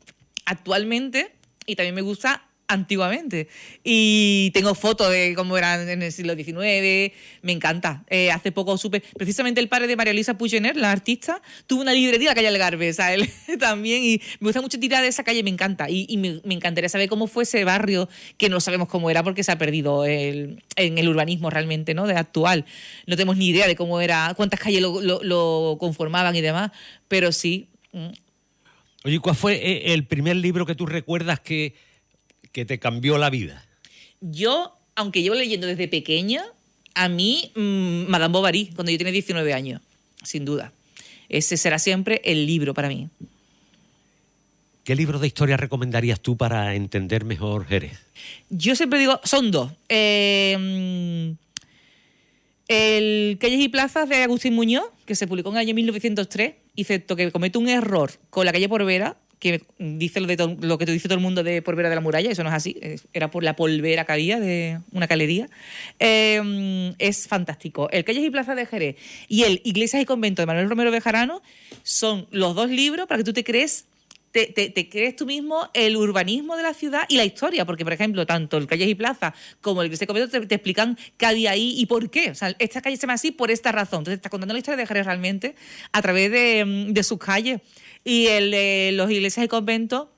actualmente y también me gusta antiguamente. Y tengo fotos de cómo eran en el siglo XIX, me encanta. Hace poco supe, precisamente el padre de María Luisa Puiggener, la artista, tuvo una librería en la calle Algarve, o sea, él también, y me gusta mucho tirar de esa calle, me encanta. Y me encantaría saber cómo fue ese barrio, que no sabemos cómo era porque se ha perdido en el urbanismo realmente, ¿no? De actual. No tenemos ni idea de cómo era, cuántas calles lo conformaban y demás, pero sí. Oye, ¿cuál fue el primer libro que tú recuerdas que te cambió la vida? Yo, aunque llevo leyendo desde pequeña, a mí, Madame Bovary, cuando yo tenía 19 años, sin duda. Ese será siempre el libro para mí. ¿Qué libro de historia recomendarías tú para entender mejor Jerez? Yo siempre digo, son dos. El Calles y Plazas de Agustín Muñoz, que se publicó en el año 1903, y excepto que comete un error con la calle Porvera, que dice lo que te dice todo el mundo de Porvera de la Muralla, eso no es así, era por la polvera que había de una calería. Es fantástico. El Calles y Plazas de Jerez y el Iglesias y Convento de Manuel Romero Bejarano son los dos libros para que tú te crees tú mismo el urbanismo de la ciudad y la historia, porque, por ejemplo, tanto el Calles y Plazas como el Iglesias y Convento te explican qué había ahí y por qué. O sea, esta calle se llama así por esta razón. Entonces, está contando la historia de Jerez realmente a través de sus calles. Y el de los Iglesias y Conventos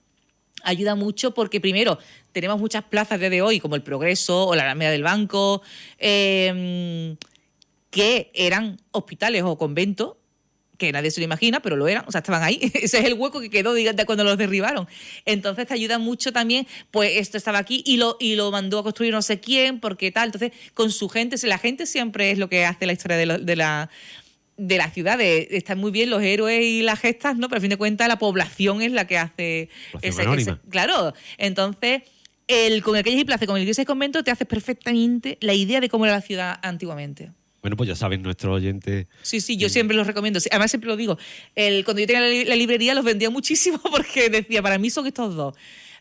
ayuda mucho porque, primero, tenemos muchas plazas desde hoy, como el Progreso o la Alameda del Banco, que eran hospitales o conventos, que nadie se lo imagina, pero lo eran, o sea, estaban ahí. Ese es el hueco que quedó de cuando los derribaron. Entonces te ayuda mucho también, pues esto estaba aquí y lo mandó a construir no sé quién, porque tal. Entonces, con su gente, la gente siempre es lo que hace la historia de la ciudad. Están muy bien los héroes y las gestas, ¿no? Pero a fin de cuentas la población es la que hace ese. Claro, entonces con el Calles y Plazas, con el Iglesias y Convento, te haces perfectamente la idea de cómo era la ciudad antiguamente. Bueno, pues ya saben nuestros oyentes. Sí, yo siempre los recomiendo. Además, siempre lo digo. Cuando yo tenía la librería los vendía muchísimo porque decía, para mí son estos dos.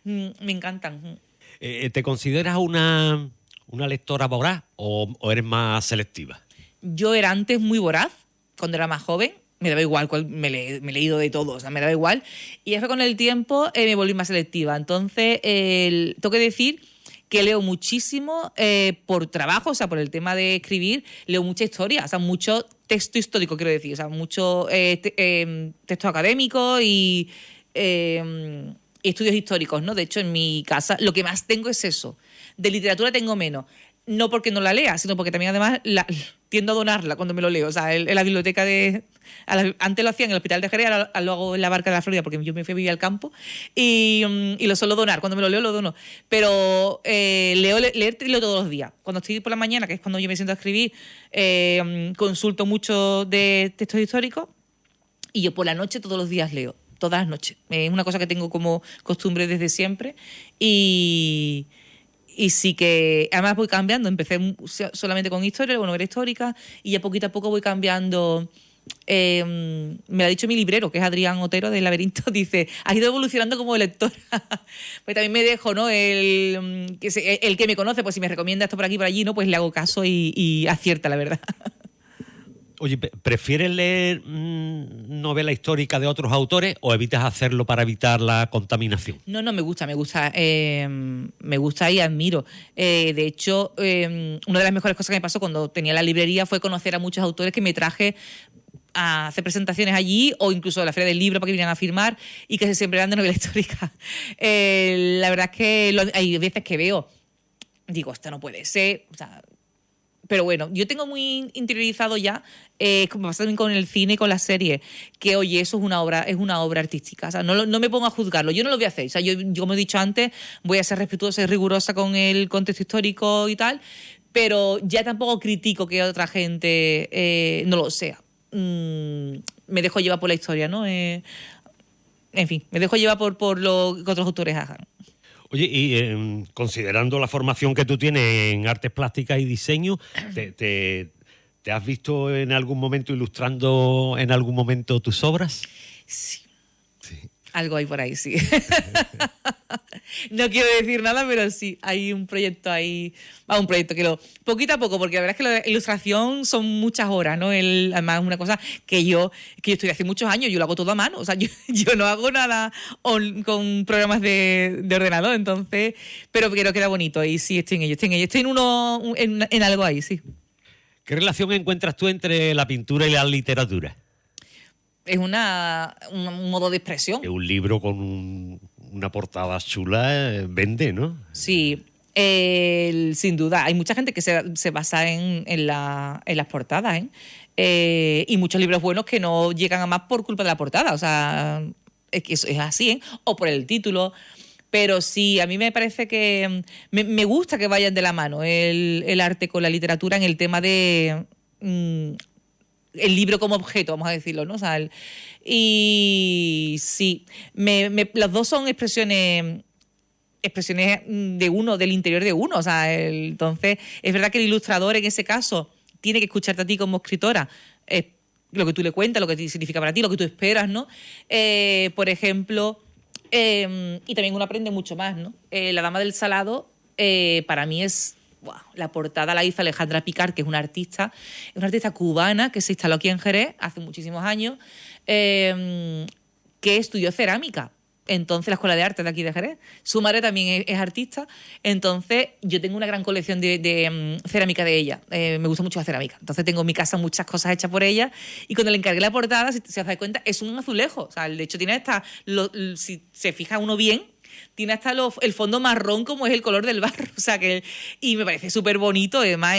Me encantan. ¿Te consideras una lectora voraz o eres más selectiva? Yo era antes muy voraz, cuando era más joven. Me daba igual, me he leído de todo, o sea, me daba igual. Y después con el tiempo me volví más selectiva. Entonces, tengo que decir que leo muchísimo por trabajo, o sea, por el tema de escribir, leo mucha historia, o sea, mucho texto histórico, quiero decir, o sea, mucho texto académico y estudios históricos, ¿no? De hecho, en mi casa lo que más tengo es eso. De literatura tengo menos. No porque no la lea, sino porque también además tiendo a donarla cuando me lo leo. O sea, en la biblioteca antes lo hacía en el Hospital de Jerez, ahora lo hago en la Barca de la Florida porque yo me fui a vivir al campo y lo suelo donar. Cuando me lo leo, lo dono. Pero leer todos los días. Cuando estoy por la mañana, que es cuando yo me siento a escribir, consulto mucho de textos históricos y yo por la noche todos los días leo. Todas las noches. Es una cosa que tengo como costumbre desde siempre y sí que, además voy cambiando, empecé solamente con historia, luego novela histórica y ya poquito a poco voy cambiando. Me lo ha dicho mi librero, que es Adrián Otero del Laberinto, dice, has ido evolucionando como lectora. Pues también me dejo, ¿no? El que me conoce, pues si me recomienda esto por aquí por allí, ¿no? Pues le hago caso y acierta, la verdad. Oye, ¿prefieres leer novela histórica de otros autores o evitas hacerlo para evitar la contaminación? No, me gusta y admiro. De hecho, una de las mejores cosas que me pasó cuando tenía la librería fue conocer a muchos autores que me traje a hacer presentaciones allí o incluso a la Feria del Libro para que vinieran a firmar y que siempre eran de novela histórica. La verdad es que hay veces que veo, digo, esto no puede ser, o sea. Pero bueno, yo tengo muy interiorizado ya, como pasa también con el cine y con las series, que oye, eso es una obra artística. O sea, no me pongo a juzgarlo, yo no lo voy a hacer. O sea, yo como he dicho antes, voy a ser respetuosa y rigurosa con el contexto histórico y tal, pero ya tampoco critico que otra gente no lo sea. Me dejo llevar por la historia, ¿no? En fin, me dejo llevar por lo que otros autores hagan. Oye, y considerando la formación que tú tienes en artes plásticas y diseño, ¿te has visto en algún momento ilustrando en algún momento tus obras? Sí. Algo hay por ahí, sí. No quiero decir nada, pero sí, hay un proyecto ahí, un proyecto poquito a poco, porque la verdad es que la ilustración son muchas horas, ¿no? Además es una cosa que yo estoy hace muchos años, yo lo hago todo a mano, o sea, yo no hago nada con programas de ordenador, entonces, pero creo que queda bonito y sí, estoy en ello, estoy en algo ahí, sí. ¿Qué relación encuentras tú entre la pintura y la literatura? Es un modo de expresión. Que un libro con una portada chula vende, ¿no? Sí, sin duda. Hay mucha gente que se basa en las portadas, ¿eh? Y muchos libros buenos que no llegan a más por culpa de la portada. O sea, es que eso es así, ¿eh? O por el título. Pero sí, a mí me parece que me gusta que vayan de la mano el arte con la literatura en el tema de el libro como objeto, vamos a decirlo, ¿no? O sea, y sí, los dos son expresiones de uno, del interior de uno. O sea, entonces, es verdad que el ilustrador en ese caso tiene que escucharte a ti como escritora, lo que tú le cuentas, lo que significa para ti, lo que tú esperas, ¿no? Por ejemplo, y también uno aprende mucho más, ¿no? La Dama del Salado, para mí es... Wow, la portada la hizo Alejandra Picard, que es una artista cubana que se instaló aquí en Jerez hace muchísimos años, que estudió cerámica. Entonces, la Escuela de Arte de aquí de Jerez. Su madre también es artista. Entonces, yo tengo una gran colección de cerámica de ella. Me gusta mucho la cerámica. Entonces, tengo en mi casa muchas cosas hechas por ella. Y cuando le encargué la portada, si se da cuenta, es un azulejo. O sea, de hecho, tiene si se fija uno bien, tiene hasta el fondo marrón como es el color del barro. O sea y me parece súper bonito, además,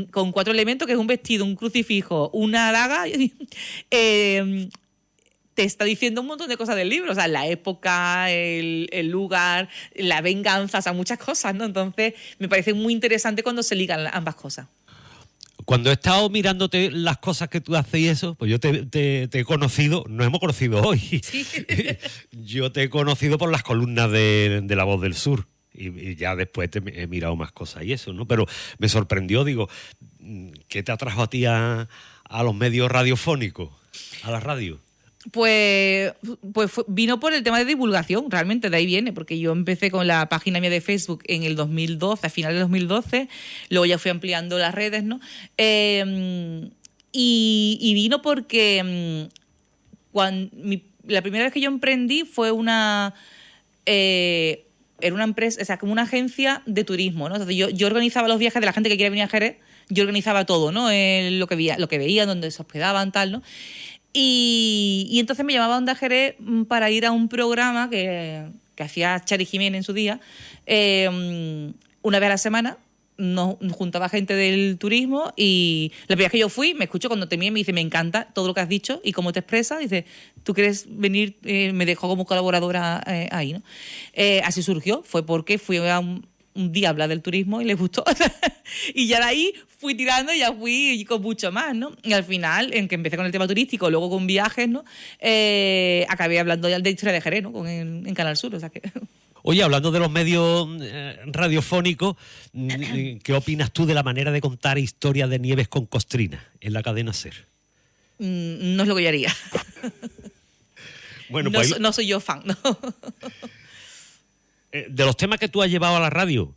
con 4 elementos, que es un vestido, un crucifijo, una daga. Te está diciendo un montón de cosas del libro, o sea, la época, el lugar, la venganza, o sea, muchas cosas, ¿no? Entonces, me parece muy interesante cuando se ligan ambas cosas. Cuando he estado mirándote las cosas que tú haces y eso, pues yo te he conocido, nos hemos conocido hoy. Sí. Yo te he conocido por las columnas de La Voz del Sur. Y ya después he mirado más cosas y eso, ¿no? Pero me sorprendió, digo, ¿qué te atrajo a ti a los medios radiofónicos, a la radio? Pues vino por el tema de divulgación, realmente de ahí viene, porque yo empecé con la página mía de Facebook en el 2012, a finales de 2012, luego ya fui ampliando las redes, ¿no? Y vino porque la primera vez que yo emprendí fue era una empresa, o sea, como una agencia de turismo, ¿no? Entonces yo organizaba los viajes de la gente que quiere venir a Jerez, yo organizaba todo, ¿no? Lo que veían, dónde se hospedaban, tal, ¿no? Y entonces me llamaba Onda Jerez para ir a un programa que hacía Chari Jiménez en su día, una vez a la semana. Nos juntaba gente del turismo y la primera vez que yo fui, me escuchó cuando terminé, me dice, me encanta todo lo que has dicho y cómo te expresas. Dice, ¿tú quieres venir? Me dejó como colaboradora ahí, ¿no? Así surgió, fue porque fui a un día a hablar del turismo y les gustó. Y ya de ahí fui tirando y ya fui con mucho más, ¿no? Y al final, en que empecé con el tema turístico, luego con viajes, ¿no? Acabé hablando ya de historia de Jerez, ¿no? En Canal Sur, o sea que... Oye, hablando de los medios radiofónicos, ¿qué opinas tú de la manera de contar historias de Nieves con Costrina en la cadena SER? No es lo que yo haría. Bueno, pues no soy yo fan, ¿no? De los temas que tú has llevado a la radio,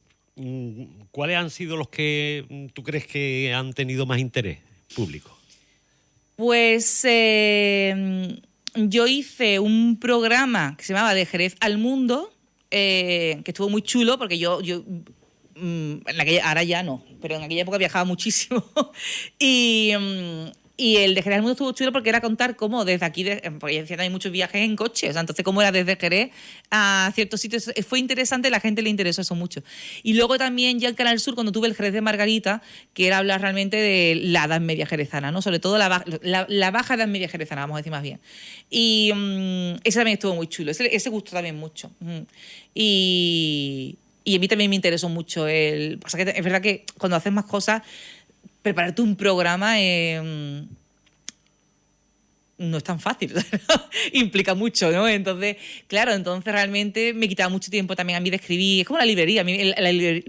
¿cuáles han sido los que tú crees que han tenido más interés público? Pues yo hice un programa que se llamaba De Jerez al Mundo, que estuvo muy chulo porque yo ahora ya no, pero en aquella época viajaba muchísimo. Y el de Jerez al Mundo estuvo chulo porque era contar cómo desde aquí, porque decían hay muchos viajes en coche, o sea, entonces cómo era desde Jerez a ciertos sitios. Fue interesante, la gente le interesó eso mucho. Y luego también ya en Canal Sur, cuando tuve el Jerez de Margarita, que era hablar realmente de la Edad Media jerezana, ¿no? Sobre todo la baja Edad Media jerezana, vamos a decir más bien. Y ese también estuvo muy chulo, ese gustó también mucho. Y a mí también me interesó mucho o sea, que es verdad que cuando haces más cosas, prepararte un programa no es tan fácil, implica mucho, ¿no? Entonces, claro, realmente me quitaba mucho tiempo también a mí de escribir. Es como la librería, a mí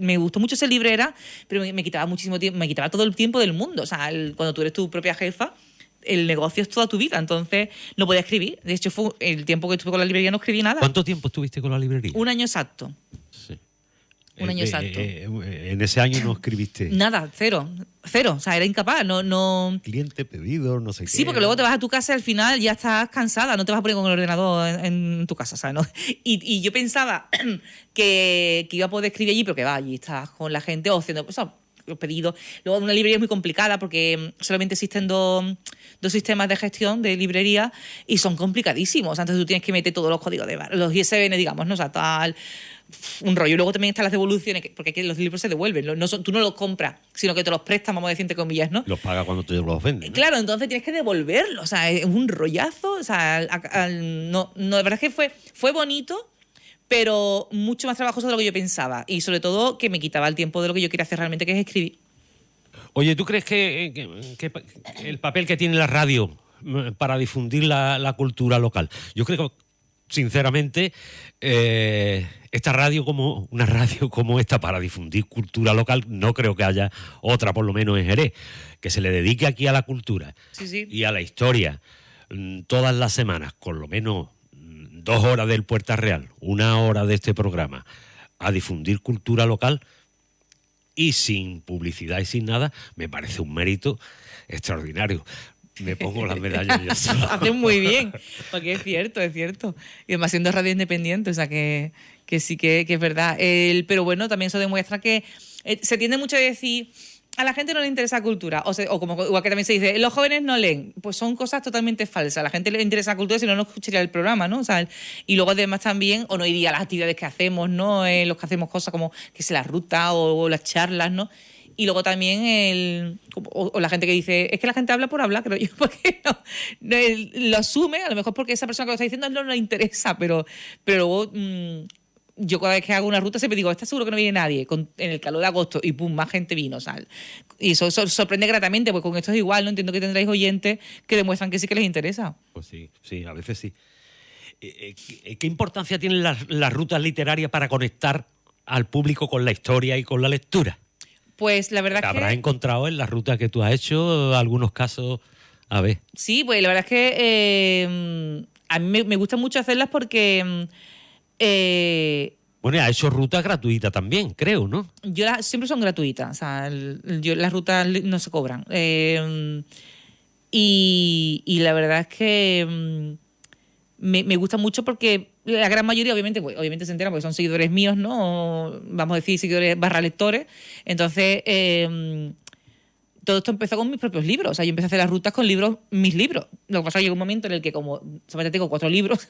me gustó mucho ser librera, pero me quitaba muchísimo tiempo, me quitaba todo el tiempo del mundo. O sea, cuando tú eres tu propia jefa, el negocio es toda tu vida, entonces no podía escribir. De hecho, fue el tiempo que estuve con la librería no escribí nada. ¿Cuánto tiempo estuviste con la librería? 1 año exacto. Sí. Un año exacto. En ese año no escribiste. Nada, cero. O sea, era incapaz. No. Cliente, pedido, no sé qué. Sí, porque luego te vas a tu casa y al final ya estás cansada, no te vas a poner con el ordenador en tu casa, ¿sabes? ¿No? Y yo pensaba que iba a poder escribir allí, pero que va, allí estás con la gente o haciendo los pedidos. Luego una librería es muy complicada porque solamente existen dos sistemas de gestión de librería y son complicadísimos. Antes tú tienes que meter todos los códigos de los ISBN, digamos, ¿no? O sea, tal... un rollo. Y luego también están las devoluciones, porque aquí los libros se devuelven. Tú no los compras, sino que te los prestas, vamos a decir entre comillas, ¿no? Los pagas cuando te los venden, ¿no? Claro, entonces tienes que devolverlos. O sea, es un rollazo. O sea, no, la verdad es que fue bonito, pero mucho más trabajoso de lo que yo pensaba. Y sobre todo que me quitaba el tiempo de lo que yo quería hacer realmente, que es escribir. Oye, ¿tú crees que el papel que tiene la radio para difundir la cultura local? Yo creo que, sinceramente, esta radio como una radio como esta para difundir cultura local, no creo que haya otra, por lo menos en Jerez, que se le dedique aquí a la cultura Sí. y a la historia todas las semanas, con lo menos 2 horas del Puerta Real, 1 hora de este programa, a difundir cultura local y sin publicidad y sin nada, me parece un mérito extraordinario. Me pongo las medallas yo solo. Haces muy bien, porque es cierto. Y además siendo radio independiente, o sea que sí que es verdad. Pero bueno, también eso demuestra que se tiende mucho a decir, a la gente no le interesa cultura, o como igual que también se dice, los jóvenes no leen. Pues son cosas totalmente falsas. A la gente le interesa la cultura, si no, no escucharía el programa, ¿no? O sea, y luego además también, o no iría a las actividades que hacemos, ¿no? Los que hacemos cosas como que sea la ruta o las charlas, ¿no? Y luego también o la gente que dice, es que la gente habla por hablar, creo yo, porque lo asume, a lo mejor porque esa persona que lo está diciendo no le interesa, pero luego yo cada vez que hago una ruta siempre digo, ¿estás seguro que no viene nadie? En el calor de agosto y pum, más gente vino, ¿sabes? Y eso sorprende gratamente, porque con esto es igual, ¿no? Entiendo que tendréis oyentes que demuestran que sí que les interesa. Pues sí, a veces sí. ¿Qué importancia tienen las rutas literarias para conectar al público con la historia y con la lectura? Pues la verdad es que... ¿Habrás encontrado en la ruta que tú has hecho algunos casos? A ver. Sí, pues la verdad es que a mí me gusta mucho hacerlas porque... Bueno, has hecho rutas gratuitas también, creo, ¿no? Siempre son gratuitas, o sea, las rutas no se cobran. Y la verdad es que me gusta mucho porque la gran mayoría, obviamente se enteran porque son seguidores míos, ¿no? O, vamos a decir, seguidores / lectores. Entonces, todo esto empezó con mis propios libros. O sea, yo empecé a hacer las rutas con mis libros. Lo que pasa es que llegó un momento en el que, como solamente tengo 4 libros,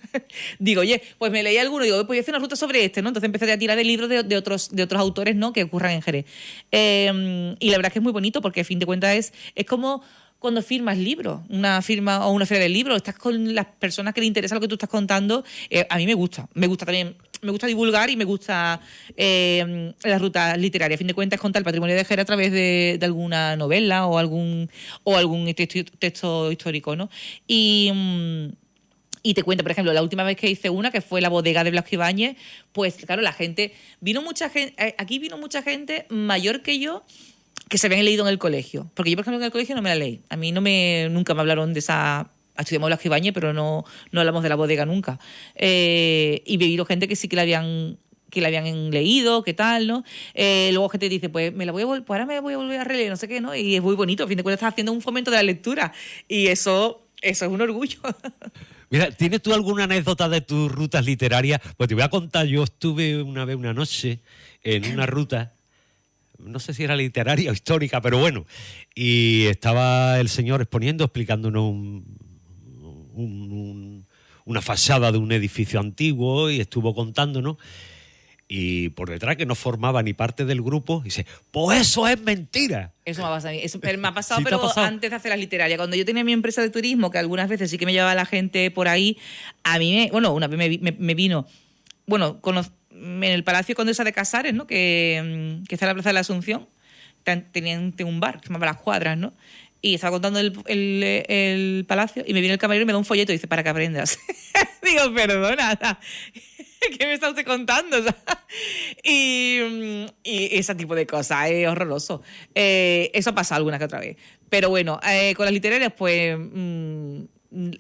digo, oye, pues me leí alguno y digo, pues voy a hacer una ruta sobre este, ¿no? Entonces empecé a tirar de libros de otros autores, ¿no? Que ocurran en Jerez. Y la verdad es que es muy bonito porque, a fin de cuentas, es como cuando firmas libros, una firma o una feria de libros, estás con las personas que les interesa lo que tú estás contando. A mí me gusta también, me gusta divulgar y me gusta las rutas literarias. A fin de cuentas, contar el patrimonio de Jerez a través de alguna novela o algún texto histórico, ¿no? Y te cuento, por ejemplo, la última vez que hice una, que fue la bodega de Blasco Ibáñez, pues claro, aquí vino mucha gente mayor que yo, que se habían leído en el colegio. Porque yo, por ejemplo, en el colegio no me la leí. A mí nunca me hablaron de esa... Estudiamos Blasco Ibáñez, pero no hablamos de la bodega nunca. Y vi gente que sí que la habían leído, qué tal, ¿no? Luego gente dice, pues ahora me voy a volver a releer, no sé qué, ¿no? Y es muy bonito, a fin de cuentas estás haciendo un fomento de la lectura. Y eso es un orgullo. Mira, ¿tienes tú alguna anécdota de tus rutas literarias? Pues te voy a contar, yo estuve una vez una noche en una ruta, no sé si era literaria o histórica, pero bueno, y estaba el señor explicándonos una fachada de un edificio antiguo y estuvo contándonos, y por detrás, que no formaba ni parte del grupo, dice, pues eso es mentira. Eso me ha pasado a mí. Eso me ha pasado, ¿Sí te pero ha pasado? antes de hacer las literarias. Cuando yo tenía mi empresa de turismo, que algunas veces sí que me llevaba la gente por ahí, a mí una vez me vino, en el Palacio Condesa de Casares, ¿no? Que está en la Plaza de la Asunción, tenían un bar que se llamaba Las Cuadras, ¿no? Y estaba contando el palacio y me viene el camarero y me da un folleto y dice, para que aprendas. Digo, perdona. ¿Qué me está usted contando? O sea, y ese tipo de cosas, es horroroso. Eso ha pasado alguna que otra vez. Pero bueno, con las literarias, pues...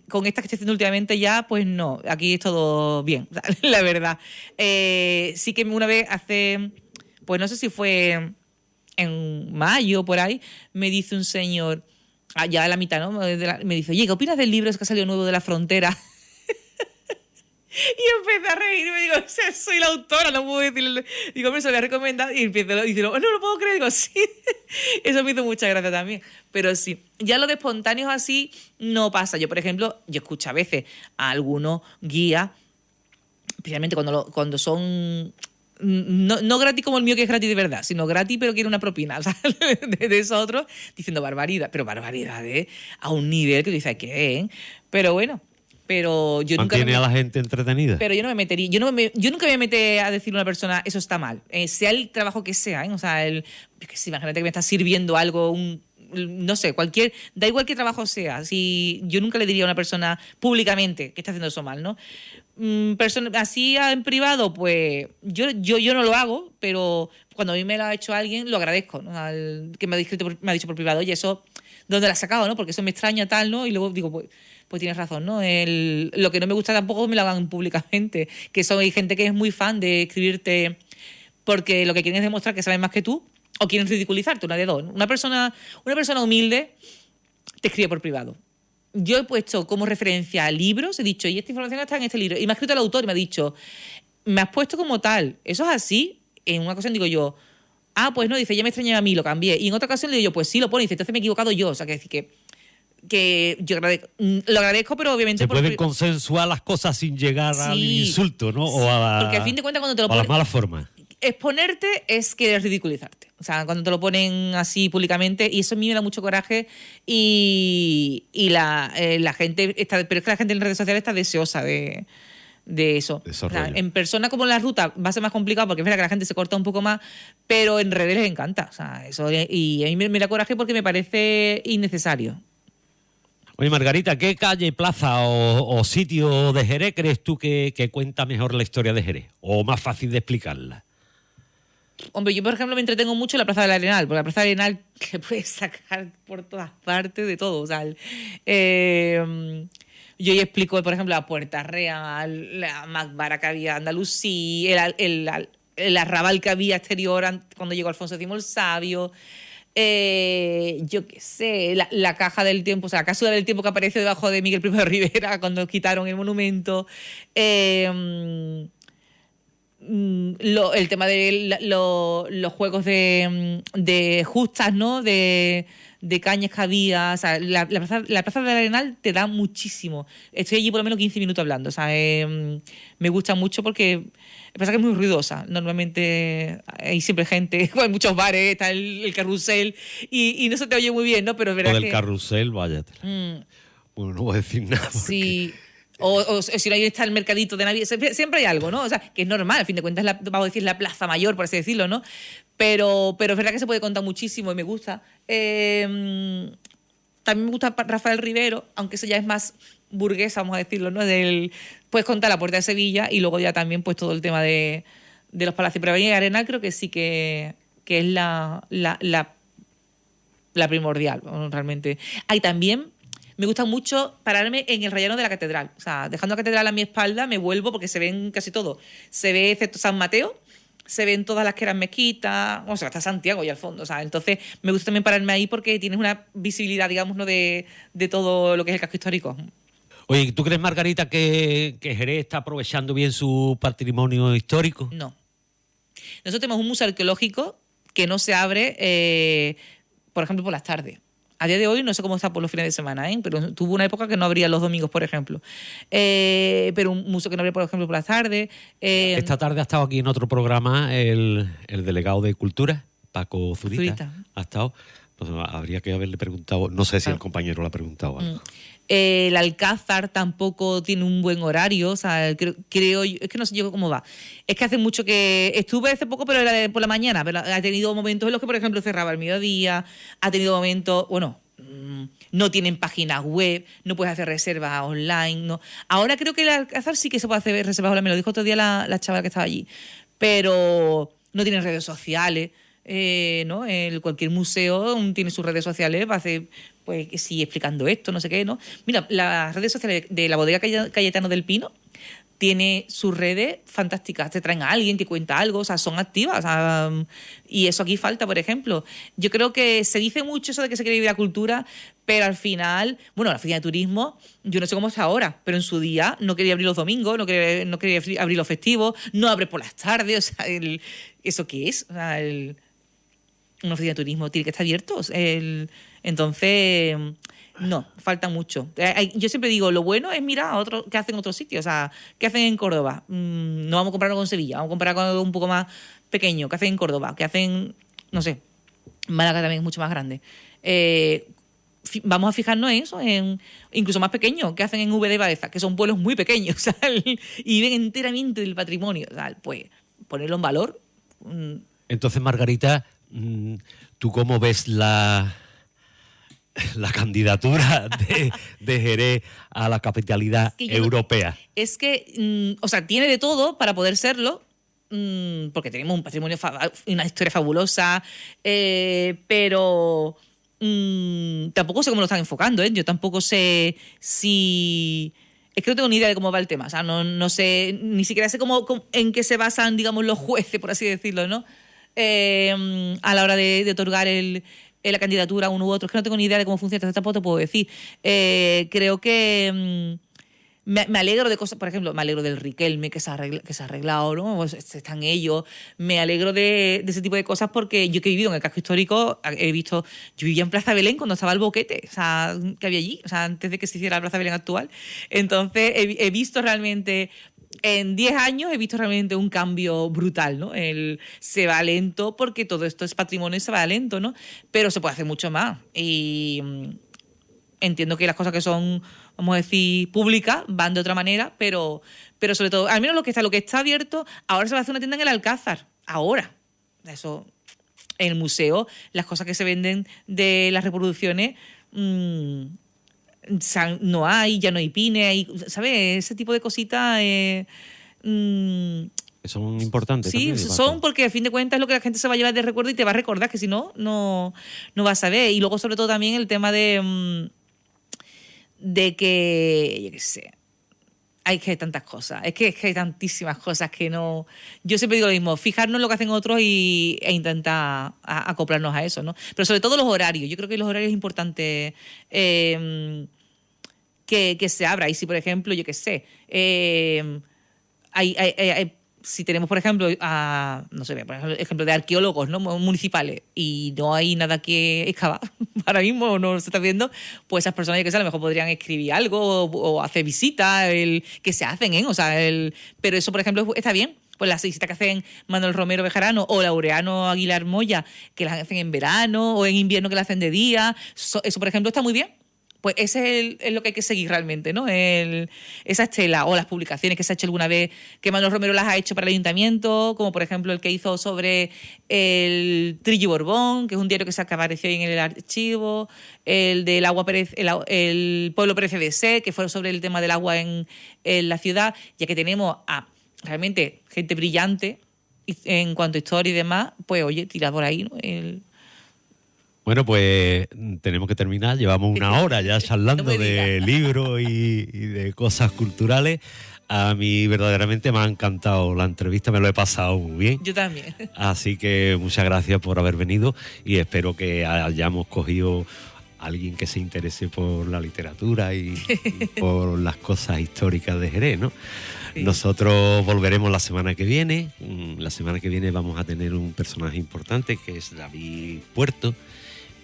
con estas que estoy haciendo últimamente ya, pues no, aquí es todo bien, la verdad. Sí que una vez hace, pues no sé si fue en mayo por ahí, me dice un señor, ya a la mitad, ¿no? Me dice, oye, ¿qué opinas del libro ese que ha salido nuevo de La Frontera? Y empecé a reír y me digo, soy la autora, no puedo decirle. Digo, me se lo voy a recomendar. Y empiezo a decir, no lo puedo creer. Digo, sí. Eso me hizo mucha gracia también. Pero sí, ya lo de espontáneos así no pasa. Yo, por ejemplo, yo escucho a veces a algunos guías, especialmente cuando son... No gratis como el mío, que es gratis de verdad, sino gratis pero quiere una propina, ¿sabes? De esos otros, diciendo barbaridad, pero barbaridades a un nivel que dices, ¿qué? Pero bueno... Pero yo nunca mantiene a la gente entretenida. Pero yo no me metería, yo nunca me meté a decirle a una persona eso está mal, sea el trabajo que sea, ¿eh? O sea, imagínate que me está sirviendo algo, no sé, da igual qué trabajo sea. Si yo nunca le diría a una persona públicamente que está haciendo eso mal, ¿no? Así en privado, pues yo no lo hago, pero cuando a mí me lo ha hecho alguien, lo agradezco, ¿no? Que me ha dicho por privado, oye, eso, ¿dónde lo has sacado, no? Porque eso me extraña tal, ¿no? Y luego digo, pues tienes razón, ¿no? Lo que no me gusta tampoco me lo hagan públicamente, que hay gente que es muy fan de escribirte porque lo que quieren es demostrar que saben más que tú o quieren ridiculizarte, una de dos. Una persona humilde te escribe por privado. Yo he puesto como referencia libros, he dicho, y esta información está en este libro, y me ha escrito el autor y me ha dicho, me has puesto como tal, ¿eso es así? En una ocasión digo yo, pues no, dice, ya me extrañaba a mí, lo cambié. Y en otra ocasión le digo yo, pues sí, lo pone, y dice, entonces me he equivocado yo, o sea, que decir que yo lo agradezco, pero obviamente... Se pueden consensuar las cosas sin llegar al insulto, ¿no? Sí, porque al fin de cuentas cuando te lo ponen... a las malas formas. Exponerte es querer ridiculizarte. O sea, cuando te lo ponen así públicamente, y eso a mí me da mucho coraje, y la gente... pero es que la gente en redes sociales está deseosa de eso. O sea, en persona, como en la ruta, va a ser más complicado porque es verdad que la gente se corta un poco más, pero en redes les encanta. O sea, eso, y a mí me da coraje porque me parece innecesario. Oye, Margarita, ¿qué calle, plaza o sitio de Jerez crees tú que cuenta mejor la historia de Jerez? ¿O más fácil de explicarla? Hombre, yo, por ejemplo, me entretengo mucho en la Plaza del Arenal, porque la Plaza del Arenal te puedes sacar por todas partes de todo. O sea, yo ya explico, por ejemplo, la Puerta Real, la Macbara que había Andalucía, el arrabal que había exterior cuando llegó Alfonso X el Sabio... yo qué sé, la caja del tiempo, o sea, la cápsula del tiempo que apareció debajo de Miguel I de Rivera cuando quitaron el monumento, el tema de los juegos de justas, ¿no? De cañas que había, o sea, la Plaza del Arenal te da muchísimo. Estoy allí por lo menos 15 minutos hablando, o sea, me gusta mucho porque pasa que es muy ruidosa. Normalmente hay siempre gente, hay muchos bares, está el carrusel y no se te oye muy bien, ¿no? Pero es verdad que... del carrusel, váyate. Bueno, no voy a decir nada. Porque... Sí. O si no, ahí está el mercadito de Navidad. Siempre hay algo, ¿no? O sea, que es normal, a fin de cuentas, vamos a decir, la plaza mayor, por así decirlo, ¿no? Pero es verdad que se puede contar muchísimo y me gusta. También me gusta Rafael Rivero, aunque eso ya es más burguesa, vamos a decirlo, ¿no? Puedes contar la Puerta de Sevilla y luego ya también pues todo el tema de los palacios. Pero Avenida Arenal creo que sí que es la primordial, realmente. Hay también... Me gusta mucho pararme en el rellano de la catedral. O sea, dejando la catedral a mi espalda, me vuelvo porque se ven casi todo. Se ve, excepto San Mateo, se ven todas las que eran mezquitas, o sea, hasta Santiago y al fondo. O sea, entonces me gusta también pararme ahí porque tienes una visibilidad, digamos, ¿no? de todo lo que es el casco histórico. Oye, ¿tú crees, Margarita, que Jerez está aprovechando bien su patrimonio histórico? No. Nosotros tenemos un museo arqueológico que no se abre, por ejemplo, por las tardes. A día de hoy no sé cómo está por los fines de semana, pero tuvo una época que no abría los domingos, por ejemplo. Pero un museo que no abría, por ejemplo, por las tardes. Esta tarde ha estado aquí en otro programa el delegado de Cultura, Paco Zurita. Ha estado. Pues habría que haberle preguntado, no sé si el compañero le ha preguntado algo. El Alcázar tampoco tiene un buen horario, o sea, creo es que no sé yo cómo va. Es que hace mucho que estuve hace poco, pero era por la mañana, pero ha tenido momentos en los que, por ejemplo, cerraba al mediodía, ha tenido momentos, bueno, no tienen páginas web, no puedes hacer reservas online. No. Ahora creo que el Alcázar sí que se puede hacer reservas online, me lo dijo otro día la chavala que estaba allí, pero no tienen redes sociales. ¿No? Cualquier museo tiene sus redes sociales, va a hacer, pues, sí, explicando esto, no sé qué, ¿no? Mira, las redes sociales de la bodega Cayetano del Pino tiene sus redes fantásticas. Te traen a alguien que cuenta algo, o sea, son activas. O sea, y eso aquí falta, por ejemplo. Yo creo que se dice mucho eso de que se quiere vivir la cultura, pero al final, bueno, la oficina de turismo, yo no sé cómo está ahora, pero en su día no quería abrir los domingos, no quería abrir los festivos, no abre por las tardes, o sea, ¿eso qué es? O sea, una oficina de turismo tiene que estar abierto. Entonces, no, falta mucho. Yo siempre digo, lo bueno es mirar a otros qué hacen en otros sitios. O sea, qué hacen en Córdoba. No vamos a compararlo con Sevilla, vamos a comparar con algo un poco más pequeño. ¿Qué hacen en Córdoba? ¿Qué hacen, no sé, Málaga también es mucho más grande? Vamos a fijarnos en eso, en incluso más pequeños, ¿qué hacen en V de Baeza? Que son pueblos muy pequeños, o sea, y viven enteramente del patrimonio. O sea, pues ponerlo en valor. Entonces, Margarita, ¿tú cómo ves la candidatura de Jerez a la capitalidad europea? Es que, o sea, tiene de todo para poder serlo, porque tenemos un patrimonio, una historia fabulosa, pero tampoco sé cómo lo están enfocando, ¿eh? Yo tampoco sé si... Es que no tengo ni idea de cómo va el tema, o sea, no sé, ni siquiera sé en qué se basan, digamos, los jueces, por así decirlo, ¿no? A la hora de otorgar la candidatura a uno u otro. Es que no tengo ni idea de cómo funciona, entonces tampoco te puedo decir. Creo que me alegro de cosas, por ejemplo, me alegro del Riquelme que se ha arreglado, ¿no? Pues están ellos. Me alegro de ese tipo de cosas porque yo que he vivido en el casco histórico, yo vivía en Plaza Belén cuando estaba el boquete, o sea, que había allí, o sea, antes de que se hiciera la Plaza Belén actual. Entonces he visto realmente... En 10 años he visto realmente un cambio brutal, ¿no? Se va lento porque todo esto es patrimonio y se va lento, ¿no? Pero se puede hacer mucho más. Y entiendo que las cosas que son, vamos a decir, públicas van de otra manera, pero sobre todo, al menos lo que está abierto, ahora se va a hacer una tienda en el Alcázar. Ahora. Eso, en el museo, las cosas que se venden de las reproducciones... no hay, ya no hay pines, ¿sabes? Ese tipo de cositas son importantes. Sí, también, son porque a fin de cuentas es lo que la gente se va a llevar de recuerdo y te va a recordar, que si no vas a ver. Y luego sobre todo también el tema de que, yo qué sé, hay que tantas cosas, es que hay tantísimas cosas que no... Yo siempre digo lo mismo, fijarnos en lo que hacen otros e intentar acoplarnos a eso, ¿no? Pero sobre todo los horarios, yo creo que los horarios es importante que se abra. Y si, por ejemplo, yo qué sé, si tenemos, por ejemplo, no sé, por ejemplo, de arqueólogos, ¿no?, municipales, y no hay nada que excavar, ahora mismo no se está viendo, pues esas personas, yo qué sé, a lo mejor podrían escribir algo o hacer visitas, que se hacen, ¿eh? O sea, pero eso, por ejemplo, está bien. Pues las visitas que hacen Manuel Romero Bejarano o Laureano Aguilar Moya, que las hacen en verano o en invierno, que las hacen de día, eso, por ejemplo, está muy bien. Pues ese es lo que hay que seguir realmente, ¿no? Esa estela o las publicaciones que se ha hecho alguna vez, que Manuel Romero las ha hecho para el ayuntamiento, como por ejemplo el que hizo sobre el Trillo Borbón, que es un diario que se apareció ahí en el archivo, el del agua el pueblo Perece de Sé, que fue sobre el tema del agua en la ciudad, ya que tenemos a realmente gente brillante en cuanto a historia y demás, pues oye, tira por ahí, ¿no? Bueno, pues tenemos que terminar. Llevamos una hora ya charlando de libros y de cosas culturales. A mí verdaderamente me ha encantado la entrevista, me lo he pasado muy bien. Yo también. Así que muchas gracias por haber venido y espero que hayamos cogido a alguien que se interese por la literatura y por las cosas históricas de Jerez, ¿no? Sí. Nosotros volveremos la semana que viene. La semana que viene vamos a tener un personaje importante que es David Puerto,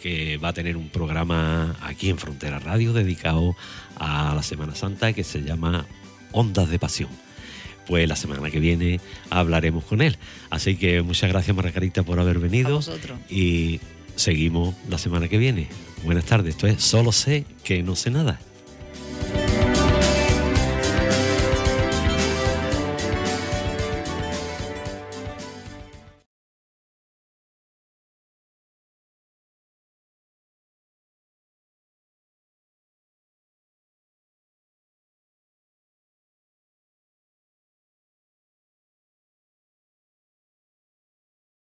que va a tener un programa aquí en Frontera Radio dedicado a la Semana Santa que se llama Ondas de Pasión. Pues la semana que viene hablaremos con él. Así que muchas gracias, Margarita, por haber venido. A vosotros. Y seguimos la semana que viene. Buenas tardes. Esto es Solo sé que no sé nada.